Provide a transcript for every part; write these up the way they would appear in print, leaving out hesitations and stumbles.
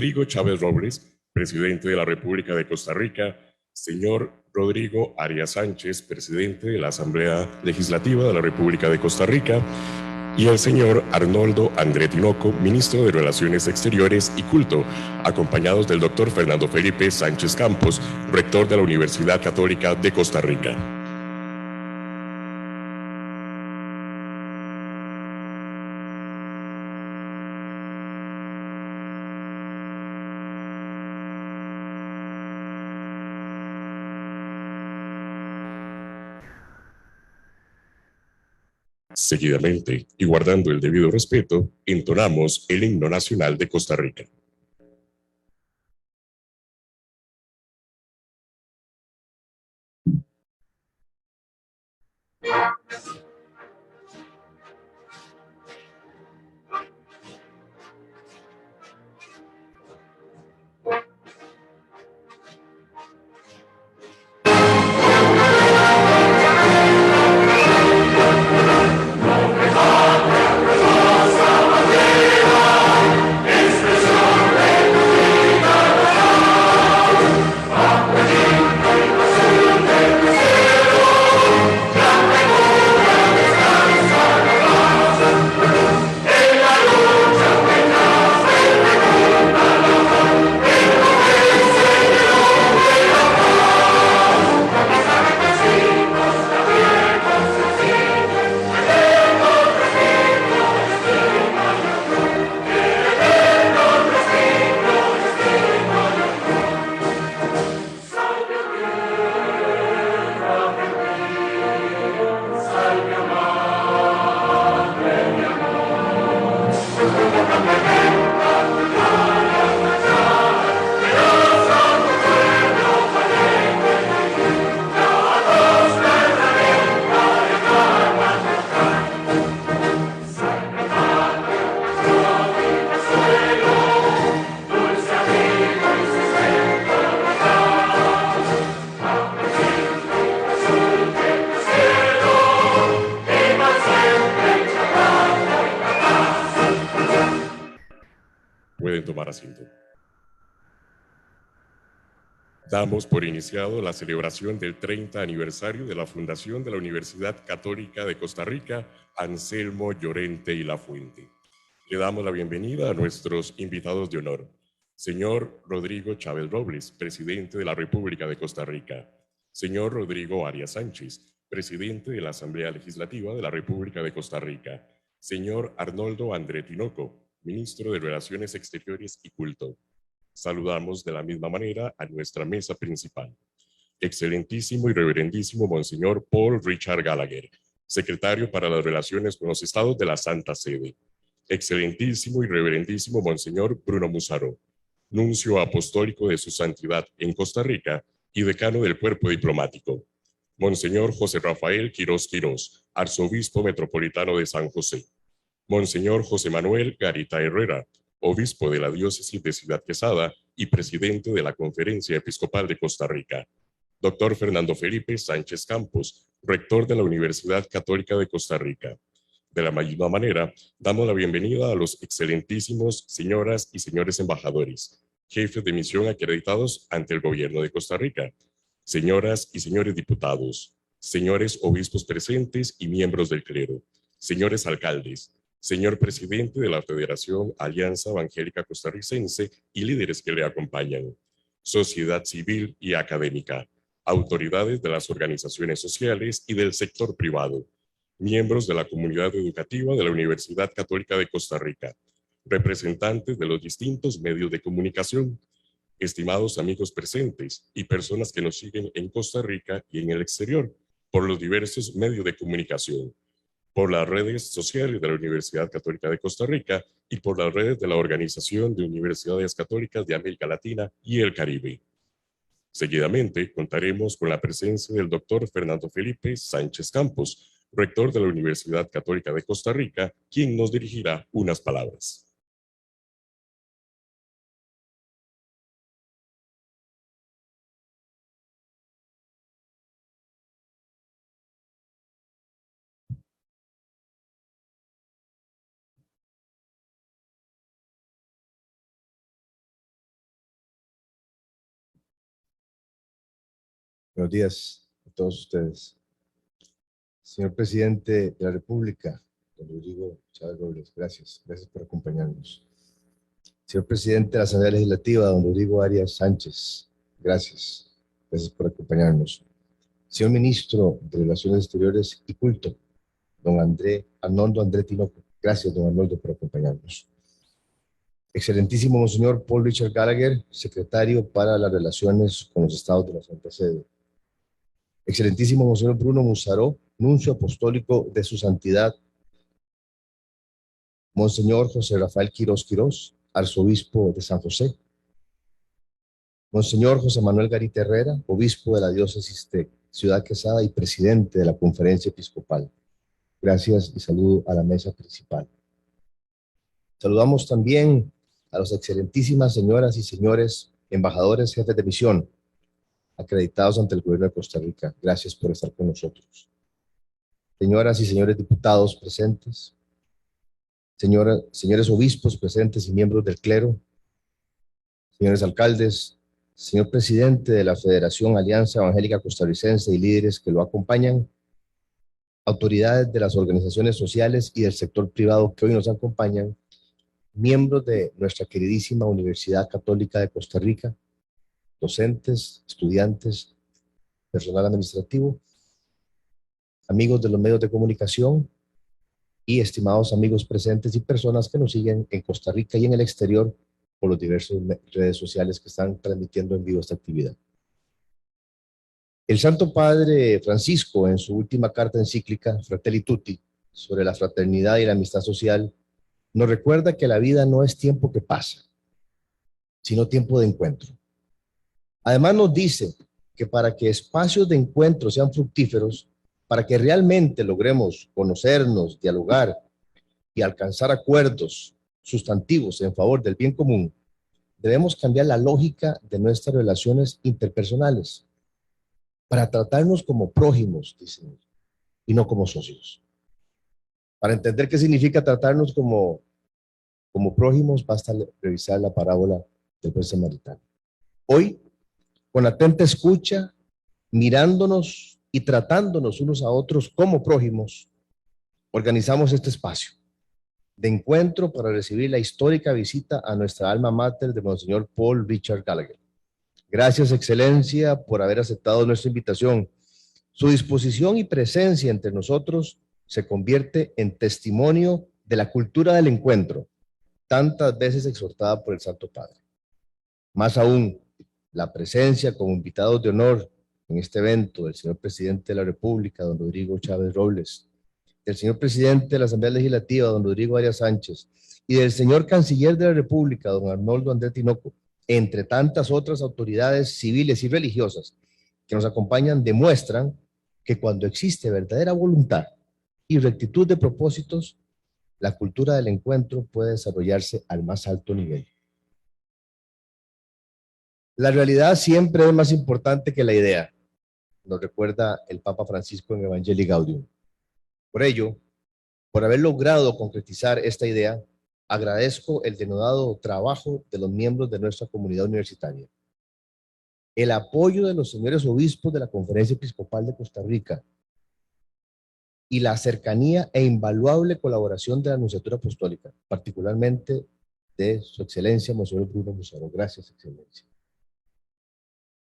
Rodrigo Chávez Robles, presidente de la República de Costa Rica, señor Rodrigo Arias Sánchez, presidente de la Asamblea Legislativa de la República de Costa Rica, y el señor Arnoldo André Tinoco, ministro de Relaciones Exteriores y Culto, acompañados del doctor Fernando Felipe Sánchez Campos, rector de la Universidad Católica de Costa Rica. Seguidamente, y guardando el debido respeto, entonamos el himno nacional de Costa Rica. Pueden tomar asiento. Damos por iniciado la celebración del 30 aniversario de la fundación de la Universidad Católica de Costa Rica, Anselmo Llorente y Lafuente. Le damos la bienvenida a nuestros invitados de honor. Señor Rodrigo Chávez Robles, presidente de la República de Costa Rica. Señor Rodrigo Arias Sánchez, presidente de la Asamblea Legislativa de la República de Costa Rica. Señor Arnoldo André Tinoco, ministro de Relaciones Exteriores y Culto. Saludamos de la misma manera a nuestra mesa principal. Excelentísimo y reverendísimo Monseñor Paul Richard Gallagher, secretario para las Relaciones con los Estados de la Santa Sede. Excelentísimo y reverendísimo Monseñor Bruno Musaró, nuncio apostólico de su santidad en Costa Rica y decano del cuerpo diplomático. Monseñor José Rafael Quirós Quirós, arzobispo metropolitano de San José. Monseñor José Manuel Garita Herrera, obispo de la diócesis de Ciudad Quesada y presidente de la Conferencia Episcopal de Costa Rica. Doctor Fernando Felipe Sánchez Campos, rector de la Universidad Católica de Costa Rica. De la misma manera, damos la bienvenida a los excelentísimos señoras y señores embajadores, jefes de misión acreditados ante el gobierno de Costa Rica, señoras y señores diputados, señores obispos presentes y miembros del clero, señores alcaldes, señor presidente de la Federación Alianza Evangélica Costarricense y líderes que le acompañan, sociedad civil y académica, autoridades de las organizaciones sociales y del sector privado, miembros de la comunidad educativa de la Universidad Católica de Costa Rica, representantes de los distintos medios de comunicación, estimados amigos presentes y personas que nos siguen en Costa Rica y en el exterior por los diversos medios de comunicación, por las redes sociales de la Universidad Católica de Costa Rica y por las redes de la Organización de Universidades Católicas de América Latina y el Caribe. Seguidamente, contaremos con la presencia del doctor Fernando Felipe Sánchez Campos, rector de la Universidad Católica de Costa Rica, quien nos dirigirá unas palabras. Buenos días a todos ustedes. Señor Presidente de la República, don Rodrigo Chávez Robles, gracias. Gracias por acompañarnos. Señor Presidente de la Asamblea Legislativa, don Rodrigo Arias Sánchez, gracias. Gracias por acompañarnos. Señor Ministro de Relaciones Exteriores y Culto, don Arnoldo André Tinoco, gracias, don Arnoldo, por acompañarnos. Excelentísimo Monseñor Paul Richard Gallagher, Secretario para las Relaciones con los Estados de la Santa Sede. Excelentísimo Monseñor Bruno Musaró, Nuncio Apostólico de su Santidad, Monseñor José Rafael Quirós Quirós, Arzobispo de San José. Monseñor José Manuel Garita Herrera, Obispo de la Diócesis de Ciudad Quesada y Presidente de la Conferencia Episcopal. Gracias y saludo a la mesa principal. Saludamos también a las excelentísimas señoras y señores embajadores, jefes de misión, acreditados ante el Gobierno de Costa Rica. Gracias por estar con nosotros. Señoras y señores diputados presentes, señores obispos presentes y miembros del clero, señores alcaldes, señor presidente de la Federación Alianza Evangélica Costarricense y líderes que lo acompañan, autoridades de las organizaciones sociales y del sector privado que hoy nos acompañan, miembros de nuestra queridísima Universidad Católica de Costa Rica, docentes, estudiantes, personal administrativo, amigos de los medios de comunicación y estimados amigos presentes y personas que nos siguen en Costa Rica y en el exterior por las diversas redes sociales que están transmitiendo en vivo esta actividad. El Santo Padre Francisco, en su última carta encíclica, Fratelli Tutti, sobre la fraternidad y la amistad social, nos recuerda que la vida no es tiempo que pasa, sino tiempo de encuentro. Además nos dice que para que espacios de encuentro sean fructíferos, para que realmente logremos conocernos, dialogar y alcanzar acuerdos sustantivos en favor del bien común, debemos cambiar la lógica de nuestras relaciones interpersonales para tratarnos como prójimos, dicen, y no como socios. Para entender qué significa tratarnos como prójimos, basta revisar la parábola del buen samaritano. Hoy, con atenta escucha, mirándonos y tratándonos unos a otros como prójimos, organizamos este espacio de encuentro para recibir la histórica visita a nuestra alma mater de Monseñor Paul Richard Gallagher. Gracias, Excelencia, por haber aceptado nuestra invitación. Su disposición y presencia entre nosotros se convierte en testimonio de la cultura del encuentro, tantas veces exhortada por el Santo Padre. Más aún, la presencia como invitados de honor en este evento del señor Presidente de la República, don Rodrigo Chávez Robles, del señor Presidente de la Asamblea Legislativa, don Rodrigo Arias Sánchez, y del señor Canciller de la República, don Arnoldo André Tinoco, entre tantas otras autoridades civiles y religiosas que nos acompañan, demuestran que cuando existe verdadera voluntad y rectitud de propósitos, la cultura del encuentro puede desarrollarse al más alto nivel. La realidad siempre es más importante que la idea, nos recuerda el Papa Francisco en Evangelii Gaudium. Por ello, por haber logrado concretizar esta idea, agradezco el denodado trabajo de los miembros de nuestra comunidad universitaria, el apoyo de los señores obispos de la Conferencia Episcopal de Costa Rica y la cercanía e invaluable colaboración de la Nunciatura Apostólica, particularmente de su Excelencia, Monseñor Bruno Musaró. Gracias, Excelencia.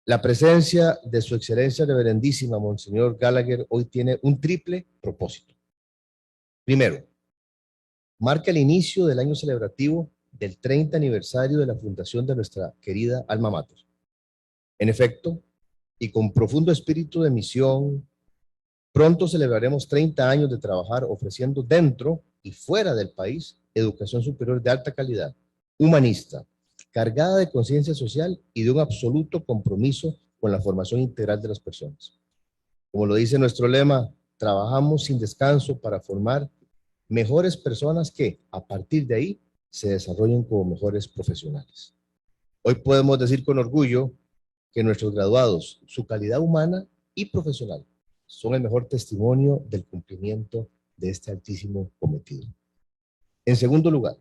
La presencia de su Excelencia Reverendísima, Monseñor Gallagher, hoy tiene un triple propósito. Primero, marca el inicio del año celebrativo del 30 aniversario de la fundación de nuestra querida alma mater. En efecto, y con profundo espíritu de misión, pronto celebraremos 30 años de trabajar ofreciendo dentro y fuera del país educación superior de alta calidad, humanista, cargada de conciencia social y de un absoluto compromiso con la formación integral de las personas. Como lo dice nuestro lema, trabajamos sin descanso para formar mejores personas que, a partir de ahí, se desarrollen como mejores profesionales. Hoy podemos decir con orgullo que nuestros graduados, su calidad humana y profesional, son el mejor testimonio del cumplimiento de este altísimo cometido. En segundo lugar,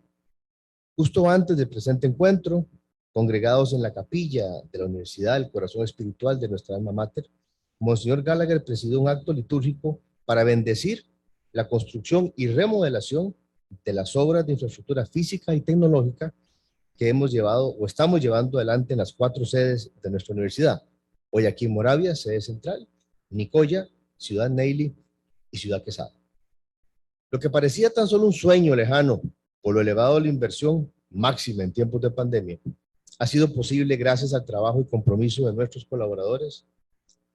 justo antes del presente encuentro, congregados en la capilla de la Universidad del Corazón Espiritual de nuestra alma mater, Monseñor Gallagher presidió un acto litúrgico para bendecir la construcción y remodelación de las obras de infraestructura física y tecnológica que hemos llevado o estamos llevando adelante en las 4 sedes de nuestra universidad. Hoy aquí en Moravia, sede central, Nicoya, Ciudad Neyli y Ciudad Quesada. Lo que parecía tan solo un sueño lejano por lo elevado de la inversión máxima en tiempos de pandemia, ha sido posible gracias al trabajo y compromiso de nuestros colaboradores,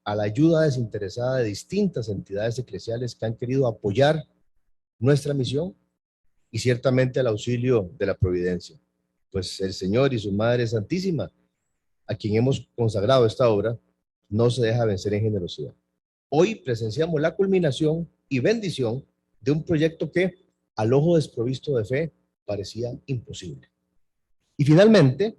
a la ayuda desinteresada de distintas entidades eclesiales que han querido apoyar nuestra misión y ciertamente al auxilio de la providencia. Pues el Señor y su Madre Santísima, a quien hemos consagrado esta obra, no se deja vencer en generosidad. Hoy presenciamos la culminación y bendición de un proyecto que, al ojo desprovisto de fe, parecía imposible. Y finalmente,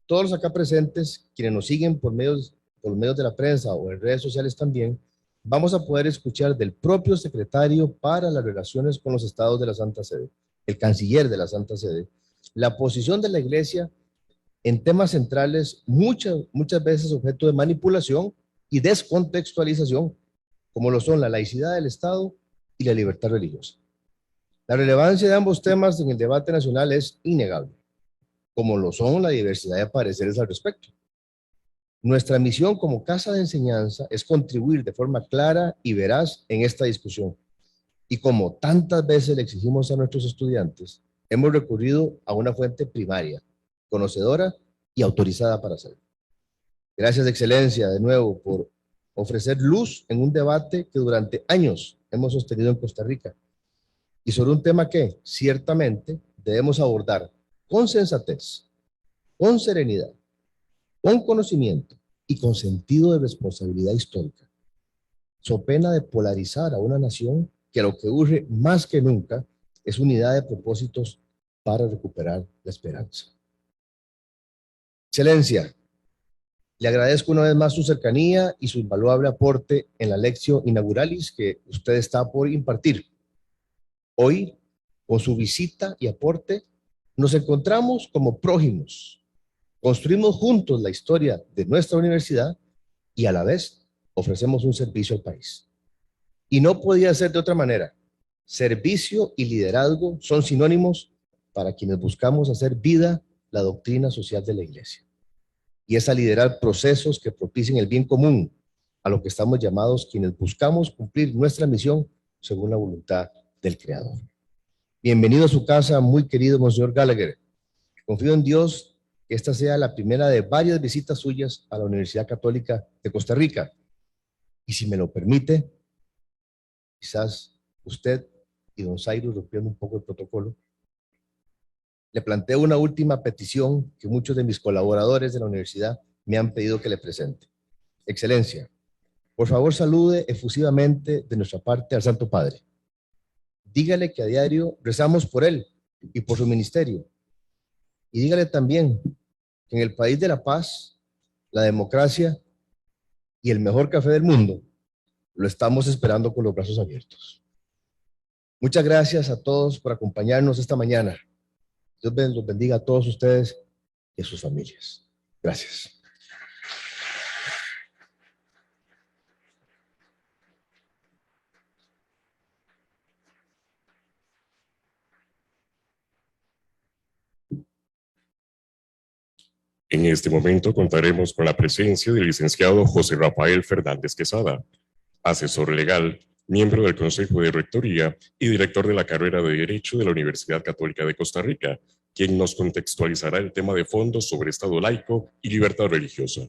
todos los acá presentes, quienes nos siguen por medios de la prensa o en redes sociales también, vamos a poder escuchar del propio secretario para las relaciones con los estados de la Santa Sede, el canciller de la Santa Sede, la posición de la Iglesia en temas centrales muchas veces objeto de manipulación y descontextualización, como lo son la laicidad del Estado y la libertad religiosa. La relevancia de ambos temas en el debate nacional es innegable, como lo son la diversidad de pareceres al respecto. Nuestra misión como casa de enseñanza es contribuir de forma clara y veraz en esta discusión. Y como tantas veces le exigimos a nuestros estudiantes, hemos recurrido a una fuente primaria, conocedora y autorizada para hacerlo. Gracias, Excelencia, de nuevo, por ofrecer luz en un debate que durante años hemos sostenido en Costa Rica y sobre un tema que, ciertamente, debemos abordar con sensatez, con serenidad, con conocimiento y con sentido de responsabilidad histórica, so pena de polarizar a una nación que lo que urge más que nunca es unidad de propósitos para recuperar la esperanza. Excelencia, le agradezco una vez más su cercanía y su invaluable aporte en la lección inauguralis que usted está por impartir. Hoy, con su visita y aporte, nos encontramos como prójimos. Construimos juntos la historia de nuestra universidad y a la vez ofrecemos un servicio al país. Y no podía ser de otra manera. Servicio y liderazgo son sinónimos para quienes buscamos hacer vida la doctrina social de la Iglesia. Y es a liderar procesos que propicien el bien común, a lo que estamos llamados quienes buscamos cumplir nuestra misión según la voluntad del Creador. Bienvenido a su casa, muy querido Monseñor Gallagher. Confío en Dios que esta sea la primera de varias visitas suyas a la Universidad Católica de Costa Rica. Y si me lo permite, quizás usted y don Cyrus, rompiendo un poco el protocolo, le planteo una última petición que muchos de mis colaboradores de la universidad me han pedido que le presente. Excelencia, por favor salude efusivamente de nuestra parte al Santo Padre. Dígale que a diario rezamos por él y por su ministerio. Y dígale también que en el país de la paz, la democracia y el mejor café del mundo, lo estamos esperando con los brazos abiertos. Muchas gracias a todos por acompañarnos esta mañana. Dios los bendiga a todos ustedes y a sus familias. Gracias. En este momento contaremos con la presencia del licenciado José Rafael Fernández Quesada, asesor legal, miembro del Consejo de Rectoría y director de la carrera de Derecho de la Universidad Católica de Costa Rica, quien nos contextualizará el tema de fondo sobre Estado laico y libertad religiosa.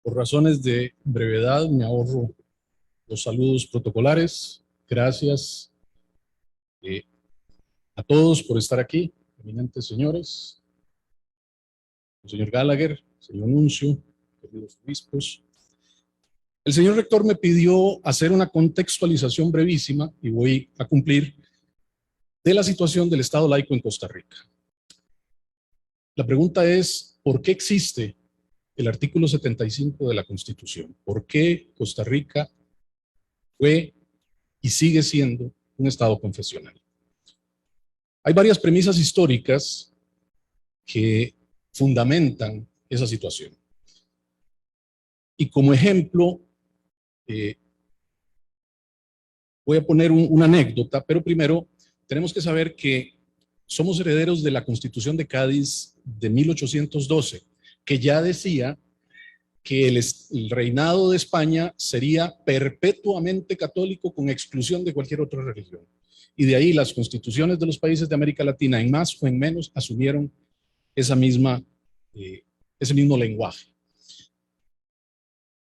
Por razones de brevedad, me ahorro los saludos protocolares. Gracias a todos por estar aquí, eminentes señores, el señor Gallagher, señor Nuncio, queridos obispos. El señor rector me pidió hacer una contextualización brevísima, y voy a cumplir, de la situación del Estado laico en Costa Rica. La pregunta es, ¿por qué existe el artículo 75 de la Constitución? ¿Por qué Costa Rica fue y sigue siendo un Estado confesional. Hay varias premisas históricas que fundamentan esa situación. Y como ejemplo, voy a poner una anécdota, pero primero tenemos que saber que somos herederos de la Constitución de Cádiz de 1812, que ya decía que el reinado de España sería perpetuamente católico con exclusión de cualquier otra religión. Y de ahí las constituciones de los países de América Latina, en más o en menos, asumieron ese mismo lenguaje.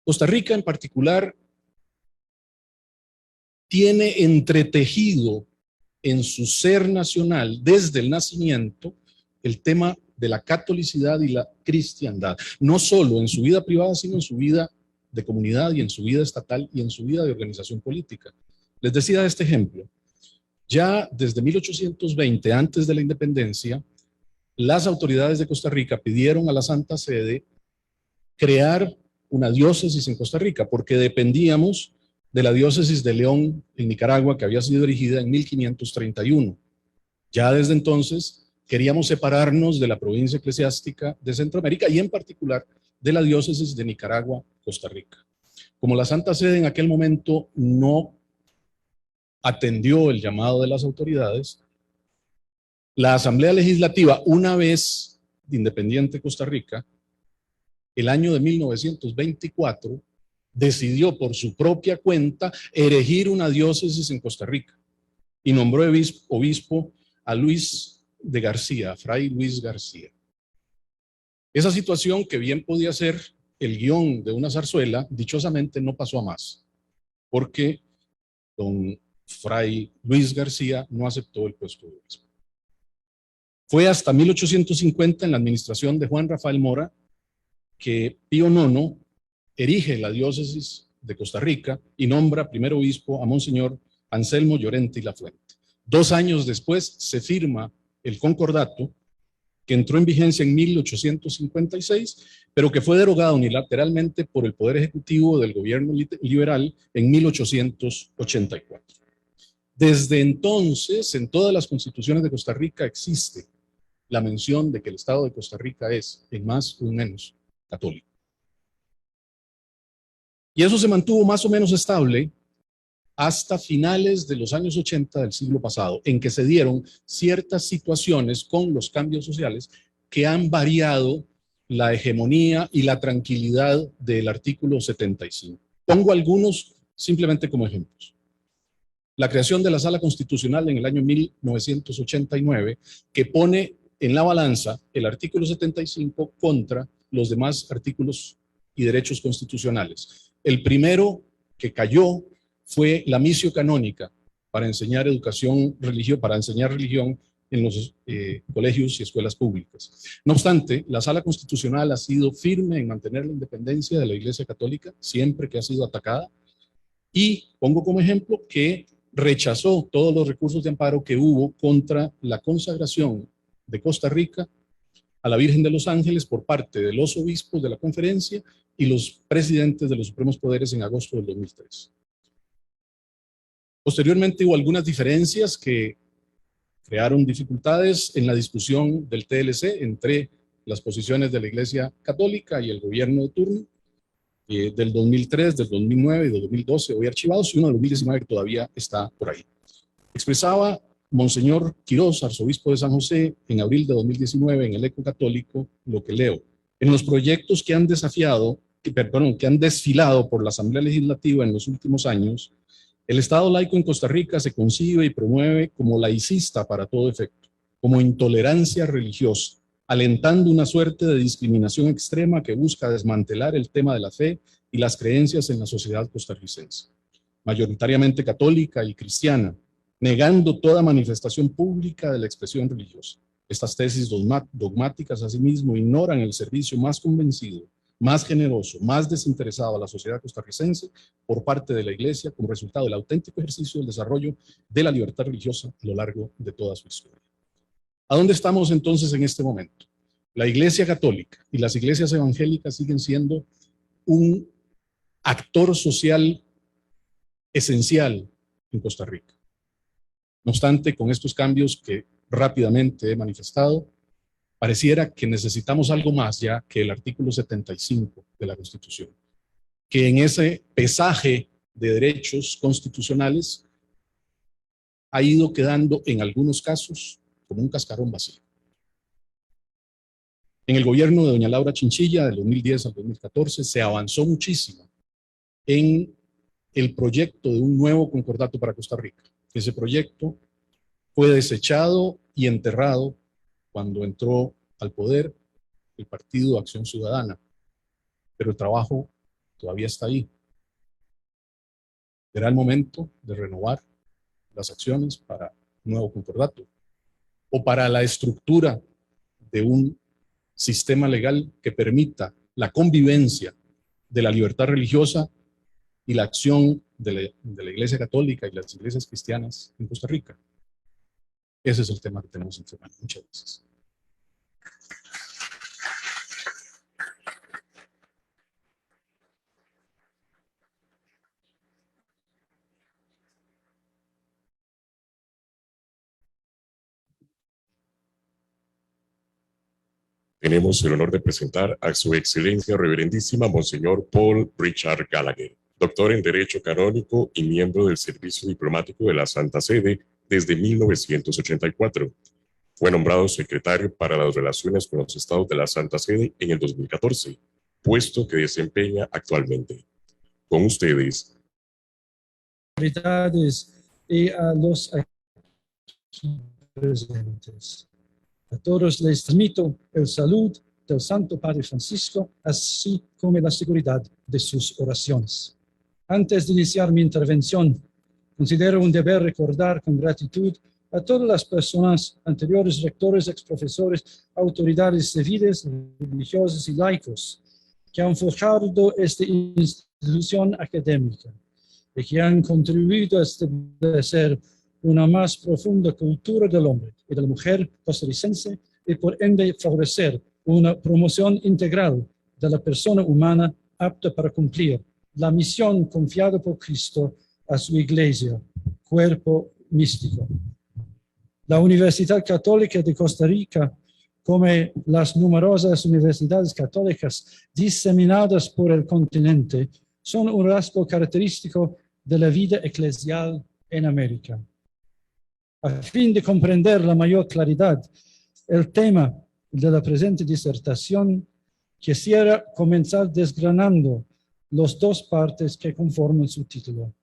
Costa Rica en particular tiene entretejido en su ser nacional desde el nacimiento el tema de la catolicidad y la cristiandad, no solo en su vida privada, sino en su vida de comunidad y en su vida estatal y en su vida de organización política. Les decía este ejemplo. Ya desde 1820, antes de la independencia, las autoridades de Costa Rica pidieron a la Santa Sede crear una diócesis en Costa Rica, porque dependíamos de la diócesis de León en Nicaragua, que había sido erigida en 1531. Ya desde entonces queríamos separarnos de la provincia eclesiástica de Centroamérica y en particular de la diócesis de Nicaragua, Costa Rica. Como la Santa Sede en aquel momento no atendió el llamado de las autoridades, la Asamblea Legislativa, una vez independiente Costa Rica, el año de 1924, decidió por su propia cuenta erigir una diócesis en Costa Rica y nombró obispo a Luis de García, Fray Luis García. Esa situación, que bien podía ser el guión de una zarzuela, dichosamente no pasó a más, porque don Fray Luis García no aceptó el puesto de obispo. Fue hasta 1850, en la administración de Juan Rafael Mora, que Pío IX erige la diócesis de Costa Rica y nombra primer obispo a Monseñor Anselmo Llorente y Lafuente. 2 años después se firma el concordato, que entró en vigencia en 1856, pero que fue derogado unilateralmente por el Poder Ejecutivo del gobierno liberal en 1884. Desde entonces, en todas las constituciones de Costa Rica existe la mención de que el Estado de Costa Rica es, en más o en menos, católico. Y eso se mantuvo más o menos estable hasta finales de los años 80 del siglo pasado, en que se dieron ciertas situaciones con los cambios sociales que han variado la hegemonía y la tranquilidad del artículo 75. Pongo algunos simplemente como ejemplos. La creación de la Sala Constitucional en el año 1989, que pone en la balanza el artículo 75 contra los demás artículos y derechos constitucionales. El primero que cayó fue la missio canónica para enseñar religión en los colegios y escuelas públicas. No obstante, la Sala Constitucional ha sido firme en mantener la independencia de la Iglesia Católica siempre que ha sido atacada, y pongo como ejemplo que rechazó todos los recursos de amparo que hubo contra la consagración de Costa Rica a la Virgen de los Ángeles por parte de los obispos de la conferencia y los presidentes de los supremos poderes en agosto del 2003. Posteriormente hubo algunas diferencias que crearon dificultades en la discusión del TLC entre las posiciones de la Iglesia Católica y el gobierno de turno, del 2003, del 2009 y del 2012, hoy archivados, y uno del 2019 que todavía está por ahí. Expresaba Monseñor Quirós, arzobispo de San José, en abril de 2019 en el Eco Católico, lo que leo: en los proyectos que han desfilado por la Asamblea Legislativa en los últimos años, el Estado laico en Costa Rica se concibe y promueve como laicista para todo efecto, como intolerancia religiosa, alentando una suerte de discriminación extrema que busca desmantelar el tema de la fe y las creencias en la sociedad costarricense, mayoritariamente católica y cristiana, negando toda manifestación pública de la expresión religiosa. Estas tesis dogmáticas, asimismo, ignoran el servicio más convencido, más generoso, más desinteresado a la sociedad costarricense por parte de la Iglesia como resultado del auténtico ejercicio del desarrollo de la libertad religiosa a lo largo de toda su historia. ¿A dónde estamos entonces en este momento? La Iglesia Católica y las iglesias evangélicas siguen siendo un actor social esencial en Costa Rica. No obstante, con estos cambios que rápidamente he manifestado, pareciera que necesitamos algo más ya que el artículo 75 de la Constitución, que en ese pesaje de derechos constitucionales ha ido quedando en algunos casos como un cascarón vacío. En el gobierno de doña Laura Chinchilla, del 2010 al 2014, se avanzó muchísimo en el proyecto de un nuevo concordato para Costa Rica. Ese proyecto fue desechado y enterrado cuando entró al poder el Partido Acción Ciudadana, pero el trabajo todavía está ahí. Será el momento de renovar las acciones para un nuevo concordato o para la estructura de un sistema legal que permita la convivencia de la libertad religiosa y la acción de la Iglesia Católica y las iglesias cristianas en Costa Rica. Ese es el tema que tenemos entre manos. Muchas gracias. Tenemos el honor de presentar a su excelencia reverendísima Monseñor Paul Richard Gallagher, doctor en Derecho Canónico y miembro del Servicio Diplomático de la Santa Sede desde 1984. Fue nombrado secretario para las relaciones con los estados de la Santa Sede en el 2014, puesto que desempeña actualmente. Con ustedes. Autoridades y a los presentes. A todos les transmito el saludo del Santo Padre Francisco, así como la seguridad de sus oraciones. Antes de iniciar mi intervención, considero un deber recordar con gratitud a todas las personas, anteriores rectores, exprofesores, autoridades civiles, religiosas y laicos, que han forjado esta institución académica y que han contribuido a establecer una más profunda cultura del hombre y de la mujer costarricense y por ende favorecer una promoción integral de la persona humana apta para cumplir la misión confiada por Cristo a su iglesia, cuerpo místico. La Universidad Católica de Costa Rica, como las numerosas universidades católicas diseminadas por el continente, son un rasgo característico de la vida eclesial en América. A fin de comprender la mayor claridad el tema de la presente disertación, quisiera comenzar desgranando las dos partes que conforman su título.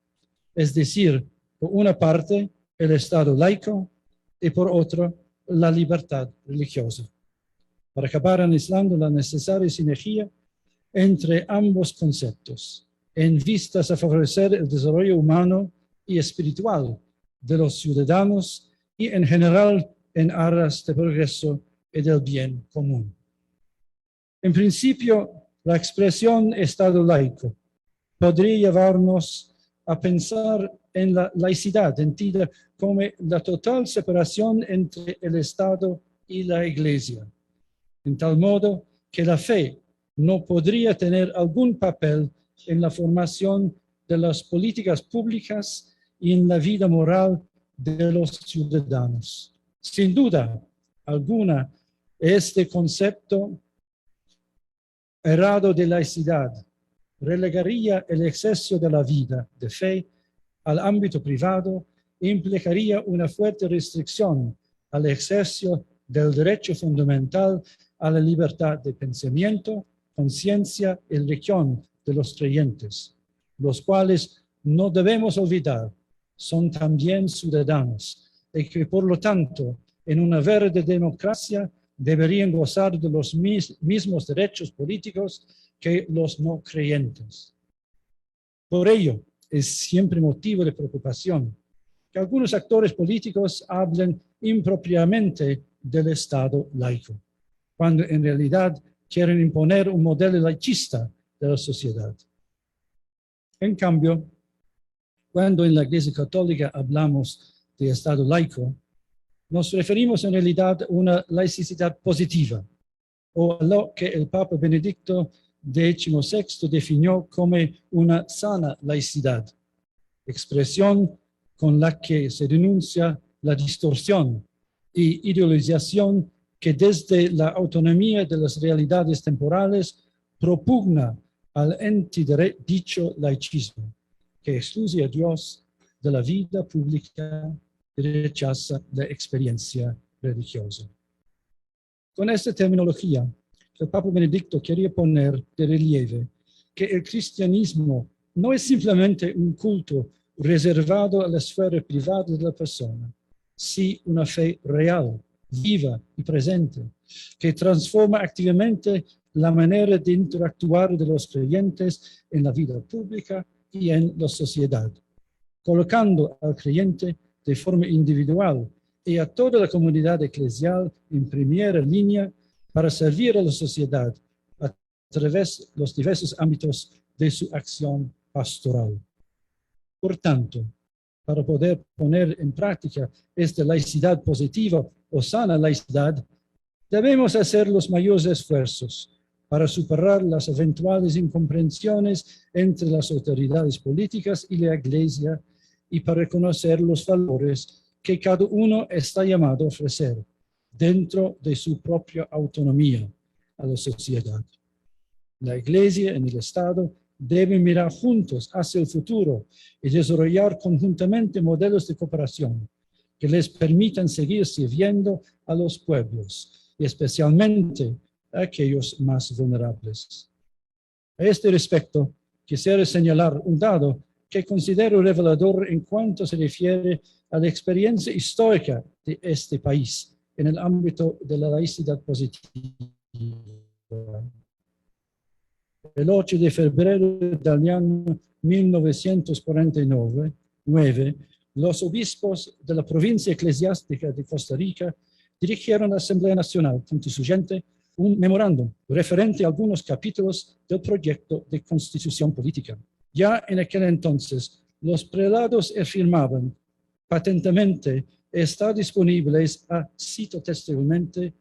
Es decir, por una parte, el Estado laico y por otra, la libertad religiosa, para acabar analizando la necesaria sinergia entre ambos conceptos, en vistas a favorecer el desarrollo humano y espiritual de los ciudadanos y en general en aras de progreso y del bien común. En principio, la expresión Estado laico podría llevarnos a pensar en la laicidad, entendida como la total separación entre el Estado y la Iglesia, en tal modo que la fe no podría tener algún papel en la formación de las políticas públicas y en la vida moral de los ciudadanos. Sin duda alguna, este concepto errado de laicidad relegaría el exceso de la vida de fe al ámbito privado e implicaría una fuerte restricción al ejercicio del derecho fundamental a la libertad de pensamiento, conciencia y religión de los creyentes, los cuales no debemos olvidar son también ciudadanos y que por lo tanto en una verde democracia deberían gozar de los mismos derechos políticos que los no creyentes. Por ello, es siempre motivo de preocupación que algunos actores políticos hablen impropiamente del Estado laico, cuando en realidad quieren imponer un modelo laicista de la sociedad. En cambio, cuando en la Iglesia Católica hablamos de Estado laico, nos referimos en realidad a una laicidad positiva, o a lo que el Papa Benedicto XVI definió como una sana laicidad, expresión con la que se denuncia la distorsión y ideologización que desde la autonomía de las realidades temporales propugna al dicho laicismo, que excluye a Dios de la vida pública y rechaza la experiencia religiosa. Con esta terminología, el Papa Benedicto quería poner de relieve que el cristianismo no es simplemente un culto reservado a la esfera privada de la persona, sí una fe real, viva y presente, que transforma activamente la manera de interactuar de los creyentes en la vida pública y en la sociedad, colocando al creyente de forma individual y a toda la comunidad eclesial en primera línea para servir a la sociedad a través de los diversos ámbitos de su acción pastoral. Por tanto, para poder poner en práctica esta laicidad positiva o sana laicidad, debemos hacer los mayores esfuerzos para superar las eventuales incomprensiones entre las autoridades políticas y la Iglesia y para reconocer los valores que cada uno está llamado a ofrecer dentro de su propia autonomía a la sociedad. La Iglesia y el Estado deben mirar juntos hacia el futuro y desarrollar conjuntamente modelos de cooperación que les permitan seguir sirviendo a los pueblos y especialmente a aquellos más vulnerables. A este respecto, quisiera señalar un dato que considero revelador en cuanto se refiere a la experiencia histórica de este país en el ámbito de la laicidad positiva. El 8 de febrero del año 1949, los obispos de la provincia eclesiástica de Costa Rica dirigieron a la Asamblea Nacional Constituyente un memorándum referente a algunos capítulos del proyecto de constitución política. Ya en aquel entonces, los prelados afirmaban patentemente estar disponibles a, cito textualmente,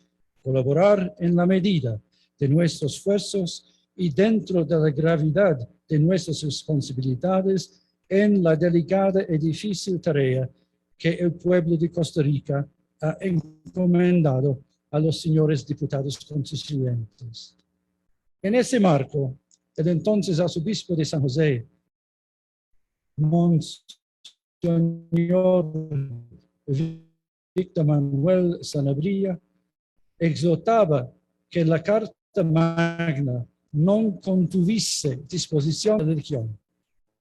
colaborar en la medida de nuestros esfuerzos y dentro de la gravedad de nuestras responsabilidades en la delicada y difícil tarea que el pueblo de Costa Rica ha encomendado a los señores diputados constituyentes. En ese marco, el entonces arzobispo de San José, Monseñor Víctor Manuel Sanabria, exhortaba que la Carta Magna non contuvisse disposizione della religione.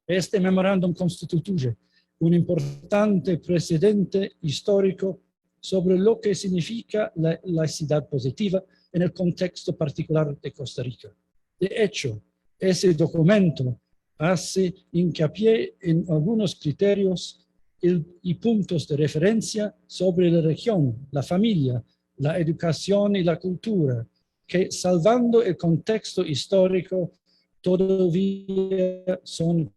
Este memorándum constituye un importante precedente histórico sobre lo que significa la laicidad positiva en el contexto particular de Costa Rica. De hecho, ese documento hace hincapié en algunos criterios y puntos de referencia sobre la religión, la familia, la educación y la cultura, que salvando el contexto histórico todavía son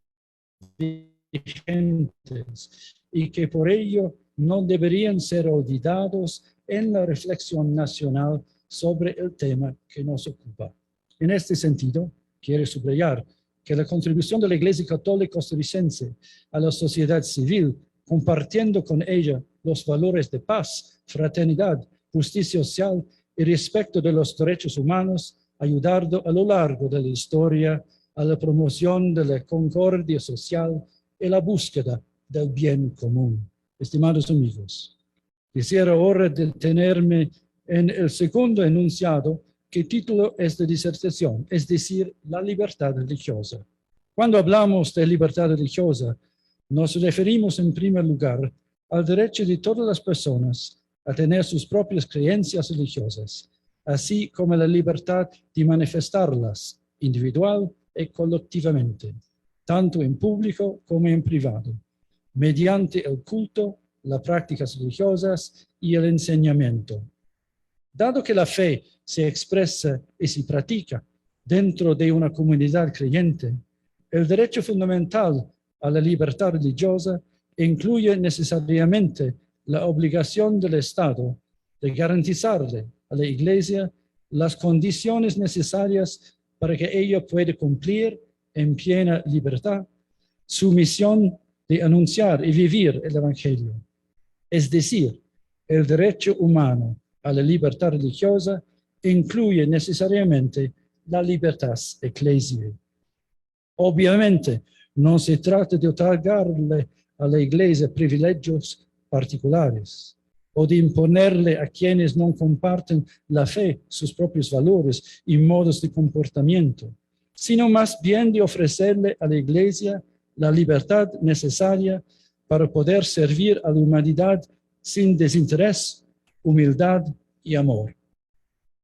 vigentes y que por ello no deberían ser olvidados en la reflexión nacional sobre el tema que nos ocupa. En este sentido, quiero subrayar que la contribución de la Iglesia Católica Costarricense a la sociedad civil, compartiendo con ella los valores de paz, fraternidad, justicia social y respeto de los derechos humanos, ha ayudado a lo largo de la historia a la promoción de la concordia social y la búsqueda del bien común. Estimados amigos, quisiera ahora detenerme en el segundo enunciado que título esta disertación, es decir, la libertad religiosa. Cuando hablamos de libertad religiosa, nos referimos en primer lugar al derecho de todas las personas a tener sus propias creencias religiosas, así como la libertad de manifestarlas individual y colectivamente, tanto en público como en privado, mediante el culto, las prácticas religiosas y el enseñamiento. Dado que la fe se expresa y se practica dentro de una comunidad creyente, el derecho fundamental a la libertad religiosa incluye necesariamente la obligación del Estado de garantizarle a la Iglesia las condiciones necesarias para que ella pueda cumplir en plena libertad su misión de anunciar y vivir el Evangelio. Es decir, el derecho humano a la libertad religiosa incluye necesariamente la libertad eclesial. Obviamente, no se trata de otorgarle a la Iglesia privilegios particulares o de imponerle a quienes no comparten la fe sus propios valores y modos de comportamiento, sino más bien de ofrecerle a la Iglesia la libertad necesaria para poder servir a la humanidad sin desinterés, humildad y amor.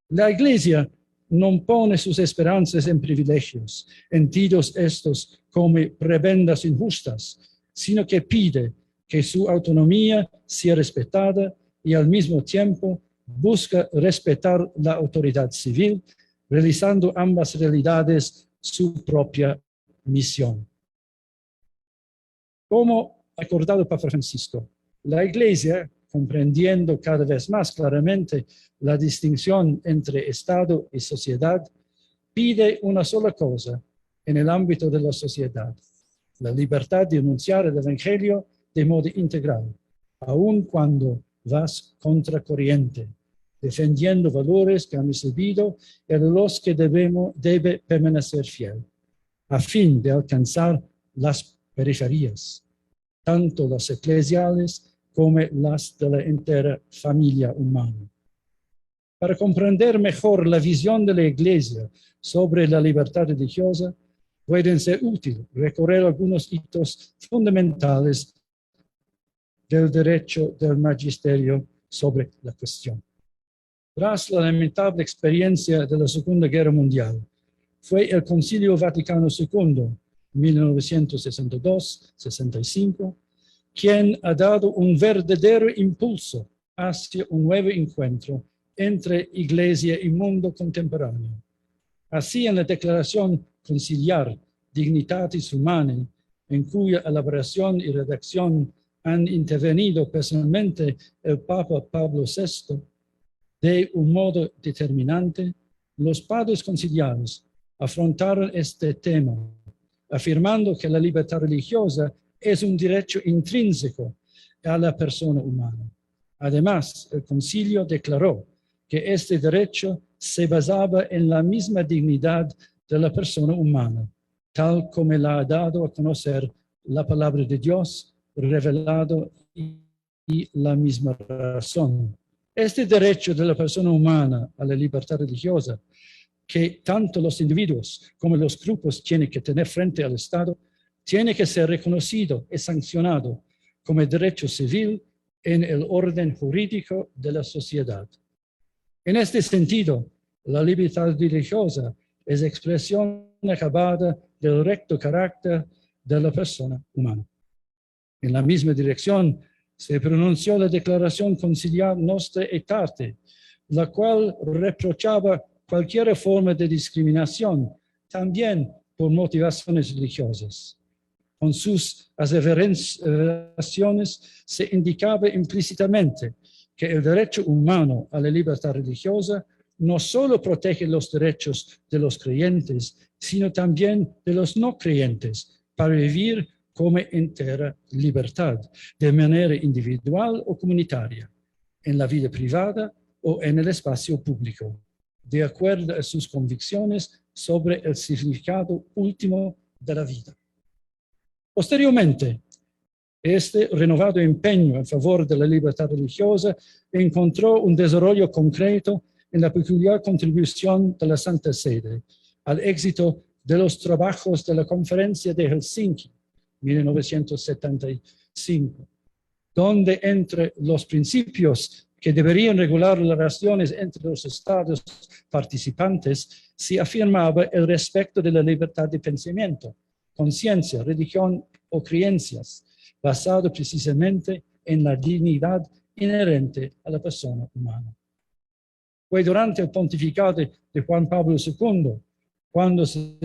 La Iglesia no pone sus esperanzas en privilegios, en tiros estos como prebendas injustas, sino que pide que su autonomía sea respetada y al mismo tiempo busca respetar la autoridad civil, realizando ambas realidades su propia misión. Como ha acordado Papa Francisco, la Iglesia, comprendiendo cada vez más claramente la distinción entre Estado y sociedad, pide una sola cosa en el ámbito de la sociedad: la libertad de anunciar el Evangelio de modo integral, aun cuando vas contracorriente, defendiendo valores que han recibido y a los que debe permanecer fiel, a fin de alcanzar las periferias, tanto las eclesiales como las de la entera familia humana. Para comprender mejor la visión de la Iglesia sobre la libertad religiosa, pueden ser útiles recorrer algunos hitos fundamentales del derecho del magisterio sobre la cuestión. Tras la lamentable experiencia de la Segunda Guerra Mundial, fue el Concilio Vaticano II, 1962-65, quien ha dado un verdadero impulso hacia un nuevo encuentro entre Iglesia y mundo contemporáneo. Así, en la Declaración Conciliar Dignitatis Humanae, en cuya elaboración y redacción han intervenido personalmente el Papa Pablo VI, de un modo determinante, los padres conciliares afrontaron este tema, afirmando que la libertad religiosa es un derecho intrínseco a la persona humana. Además, el concilio declaró que este derecho se basaba en la misma dignidad de la persona humana, tal como la ha dado a conocer la palabra de Dios, revelado y la misma razón. Este derecho de la persona humana a la libertad religiosa, que tanto los individuos como los grupos tienen que tener frente al Estado, tiene que ser reconocido y sancionado como derecho civil en el orden jurídico de la sociedad. En este sentido, la libertad religiosa es expresión acabada del recto carácter de la persona humana. En la misma dirección se pronunció la Declaración Conciliar Nostra Aetate, la cual reprochaba cualquier forma de discriminación, también por motivaciones religiosas. Con sus aseveraciones se indicaba implícitamente que el derecho humano a la libertad religiosa no solo protege los derechos de los creyentes, sino también de los no creyentes, para vivir como entera libertad, de manera individual o comunitaria, en la vida privada o en el espacio público, de acuerdo a sus convicciones sobre el significado último de la vida. Posteriormente, este renovado empeño en favor de la libertad religiosa encontró un desarrollo concreto en la peculiar contribución de la Santa Sede al éxito de los trabajos de la Conferencia de Helsinki, 1975, donde entre los principios que deberían regular las relaciones entre los estados participantes se afirmaba el respeto de la libertad de pensamiento, conciencia, religión o creencias, basado precisamente en la dignidad inherente a la persona humana. Fue durante el pontificado de Juan Pablo II cuando se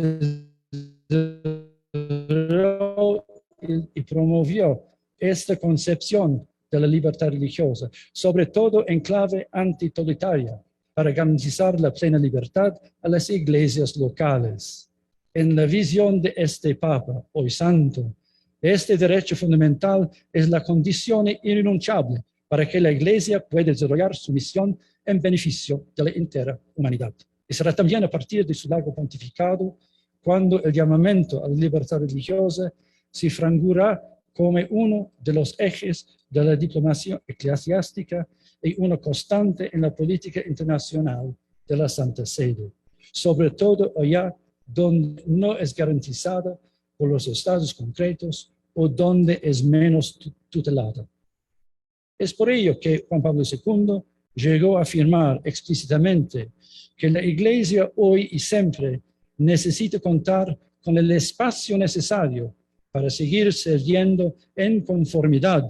y promovió esta concepción de la libertad religiosa, sobre todo en clave antitotalitaria, para garantizar la plena libertad a las iglesias locales. En la visión de este Papa, hoy santo, Este derecho fundamental es la condición irrenunciable para que la Iglesia pueda desarrollar su misión en beneficio de la entera humanidad. Y será también a partir de su largo pontificado cuando el llamamiento a la libertad religiosa se fragura como uno de los ejes de la diplomacia eclesiástica y una constante en la política internacional de la Santa Sede, sobre todo allá donde no es garantizada por los estados concretos o donde es menos tutelada. Es por ello que Juan Pablo II llegó a afirmar explícitamente que la Iglesia hoy y siempre necesita contar con el espacio necesario para seguir sirviendo en conformidad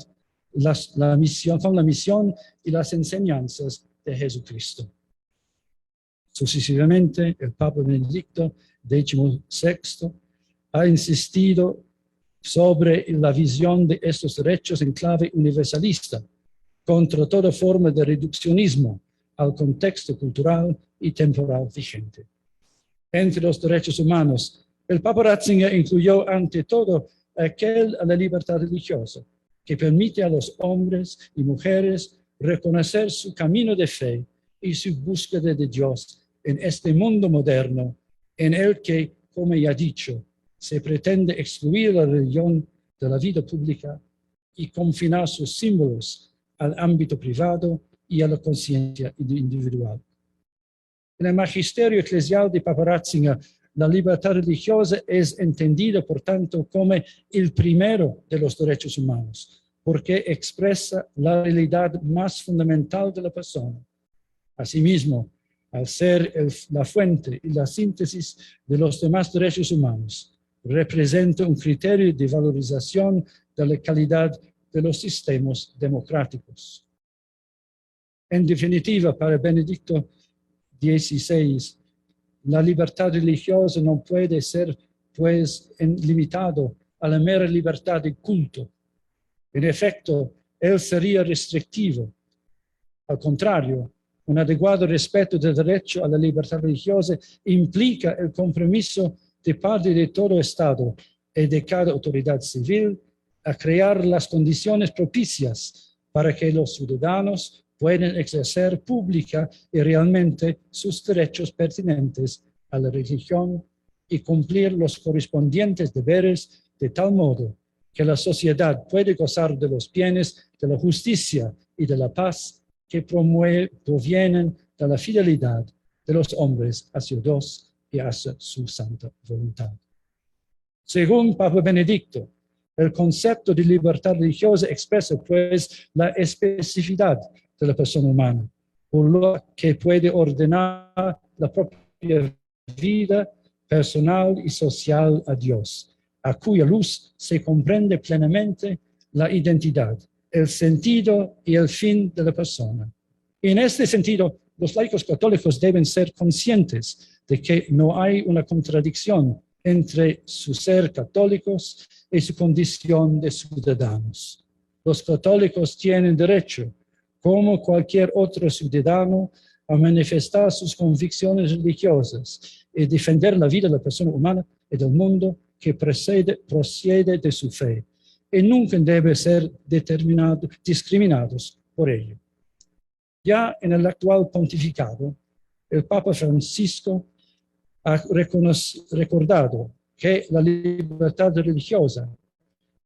con la misión y las enseñanzas de Jesucristo. Sucesivamente, el Papa Benedicto XVI ha insistido sobre la visión de estos derechos en clave universalista, contra toda forma de reduccionismo al contexto cultural y temporal vigente. Entre los derechos humanos, el Papa Ratzinger incluyó ante todo aquel a la libertad religiosa, que permite a los hombres y mujeres reconocer su camino de fe y su búsqueda de Dios en este mundo moderno, en el que, como ya he dicho, se pretende excluir la religión de la vida pública y confinar sus símbolos al ámbito privado y a la conciencia individual. En el magisterio eclesial de Papa Ratzinger, la libertad religiosa es entendida, por tanto, como el primero de los derechos humanos, porque expresa la realidad más fundamental de la persona. Asimismo, al ser la fuente y la síntesis de los demás derechos humanos, representa un criterio de valorización de la calidad de los sistemas democráticos. En definitiva, para Benedicto XVI, la libertad religiosa no puede ser, pues, limitado a la mera libertad de culto. En efecto, él sería restrictivo. Al contrario, un adecuado respeto del derecho a la libertad religiosa implica el compromiso de parte de todo Estado y de cada autoridad civil a crear las condiciones propicias para que los ciudadanos puedan ejercer pública y realmente sus derechos pertinentes a la religión y cumplir los correspondientes deberes de tal modo que la sociedad puede gozar de los bienes de la justicia y de la paz que provienen de la fidelidad de los hombres hacia Dios y hacia su santa voluntad. Según Papa Benedicto, el concepto de libertad religiosa expresa, pues, la especificidad de la persona humana, por lo que puede ordenar la propia vida personal y social a Dios, a cuya luz se comprende plenamente la identidad, el sentido y el fin de la persona. Y en este sentido, los laicos católicos deben ser conscientes de que no hay una contradicción entre su ser católicos y su condición de ciudadanos. Los católicos tienen derecho, como cualquier otro ciudadano, a manifestar sus convicciones religiosas y defender la vida de la persona humana y del mundo que procede de su fe, y nunca deben ser discriminados por ello. Ya en el actual pontificado, el Papa Francisco ha recordado que la libertad religiosa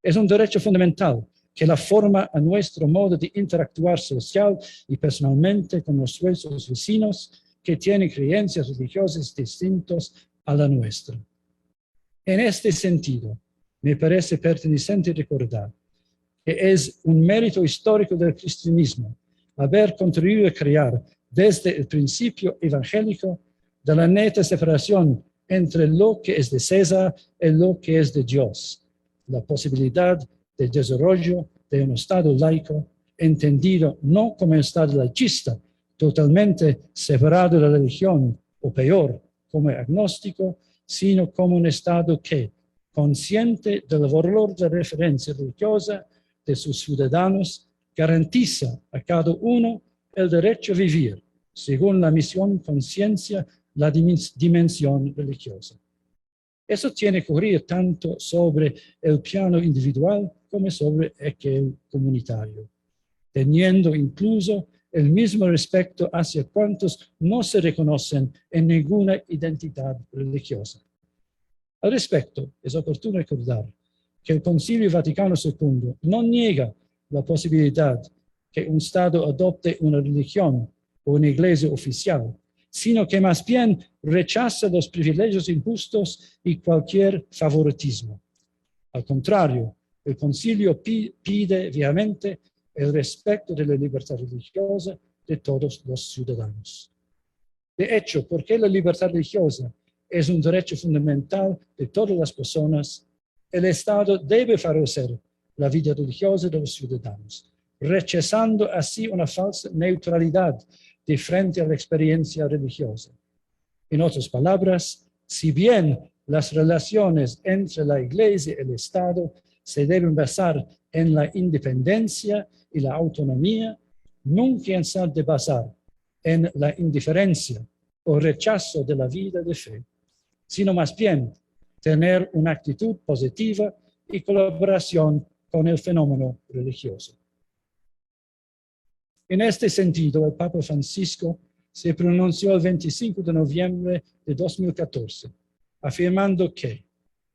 es un derecho fundamental que la forma a nuestro modo de interactuar social y personalmente con nuestros vecinos que tienen creencias religiosas distintas a la nuestra. En este sentido, me parece pertinente recordar que es un mérito histórico del cristianismo haber contribuido a crear desde el principio evangélico de la neta separación entre lo que es de César y lo que es de Dios, la posibilidad de desarrollo de un Estado laico, entendido no como un Estado laicista, totalmente separado de la religión, o peor, como agnóstico, sino como un Estado que, consciente del valor de referencia religiosa de sus ciudadanos, garantiza a cada uno el derecho a vivir, según la misión conciencia, la dimensión religiosa. Eso tiene que ocurrir tanto sobre el plano individual como sobre el comunitario, teniendo incluso el mismo respeto hacia cuantos no se reconocen en ninguna identidad religiosa. Al respecto, es oportuno recordar que el Concilio Vaticano II no niega la posibilidad que un Estado adopte una religión o una iglesia oficial, sino que más bien rechaza los privilegios injustos y cualquier favoritismo. Al contrario, el Concilio pide vivamente el respeto de la libertad religiosa de todos los ciudadanos. De hecho, porque la libertad religiosa es un derecho fundamental de todas las personas, el Estado debe favorecer la vida religiosa de los ciudadanos, rechazando así una falsa neutralidad de frente a la experiencia religiosa. En otras palabras, si bien las relaciones entre la Iglesia y el Estado se deben basar en la independencia y la autonomía, nunca se han de basar en la indiferencia o rechazo de la vida de fe, sino más bien tener una actitud positiva y colaboración con el fenómeno religioso. En este sentido, el Papa Francisco se pronunció el 25 de noviembre de 2014, afirmando que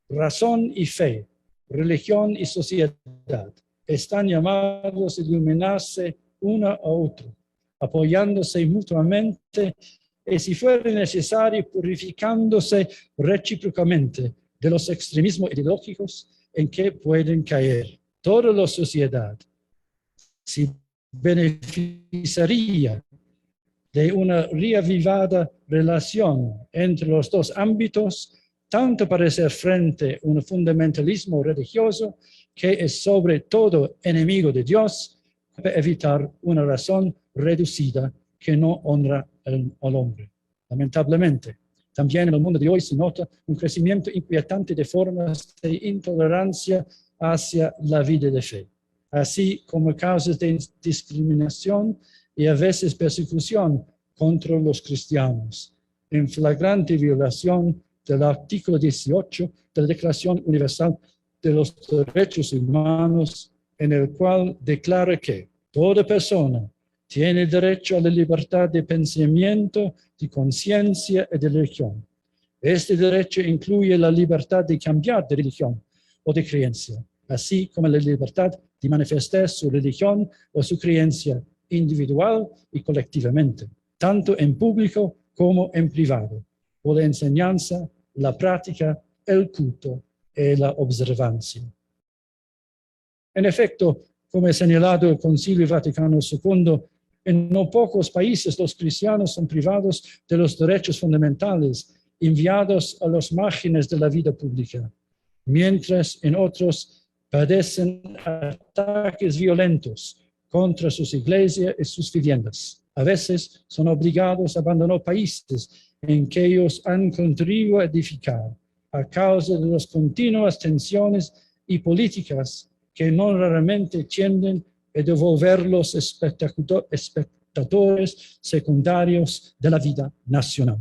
razón y fe, religión y sociedad están llamados a iluminarse uno a otro, apoyándose mutuamente y, si fuera necesario, purificándose recíprocamente de los extremismos ideológicos en que pueden caer. Toda la sociedad se beneficiaría de una reavivada relación entre los dos ámbitos, tanto para hacer frente a un fundamentalismo religioso que es sobre todo enemigo de Dios, para evitar una razón reducida que no honra al hombre. Lamentablemente, también en el mundo de hoy se nota un crecimiento inquietante de formas de intolerancia hacia la vida de fe, así como causas de discriminación y a veces persecución contra los cristianos, en flagrante violación del artículo 18 de la Declaración Universal de los Derechos Humanos, en el cual declara que toda persona tiene derecho a la libertad de pensamiento, de conciencia y de religión. Este derecho incluye la libertad de cambiar de religión o de creencia, así como la libertad de manifestar su religión o su creencia individual y colectivamente, tanto en público como en privado, por la enseñanza, la práctica, el culto y la observancia. En efecto, como ha señalado el Concilio Vaticano II, en no pocos países los cristianos son privados de los derechos fundamentales, enviados a los márgenes de la vida pública, mientras en otros padecen ataques violentos contra sus iglesias y sus viviendas. A veces son obligados a abandonar países en que ellos han contribuido a edificar a causa de las continuas tensiones y políticas que no raramente tienden a devolverlos espectadores secundarios de la vida nacional.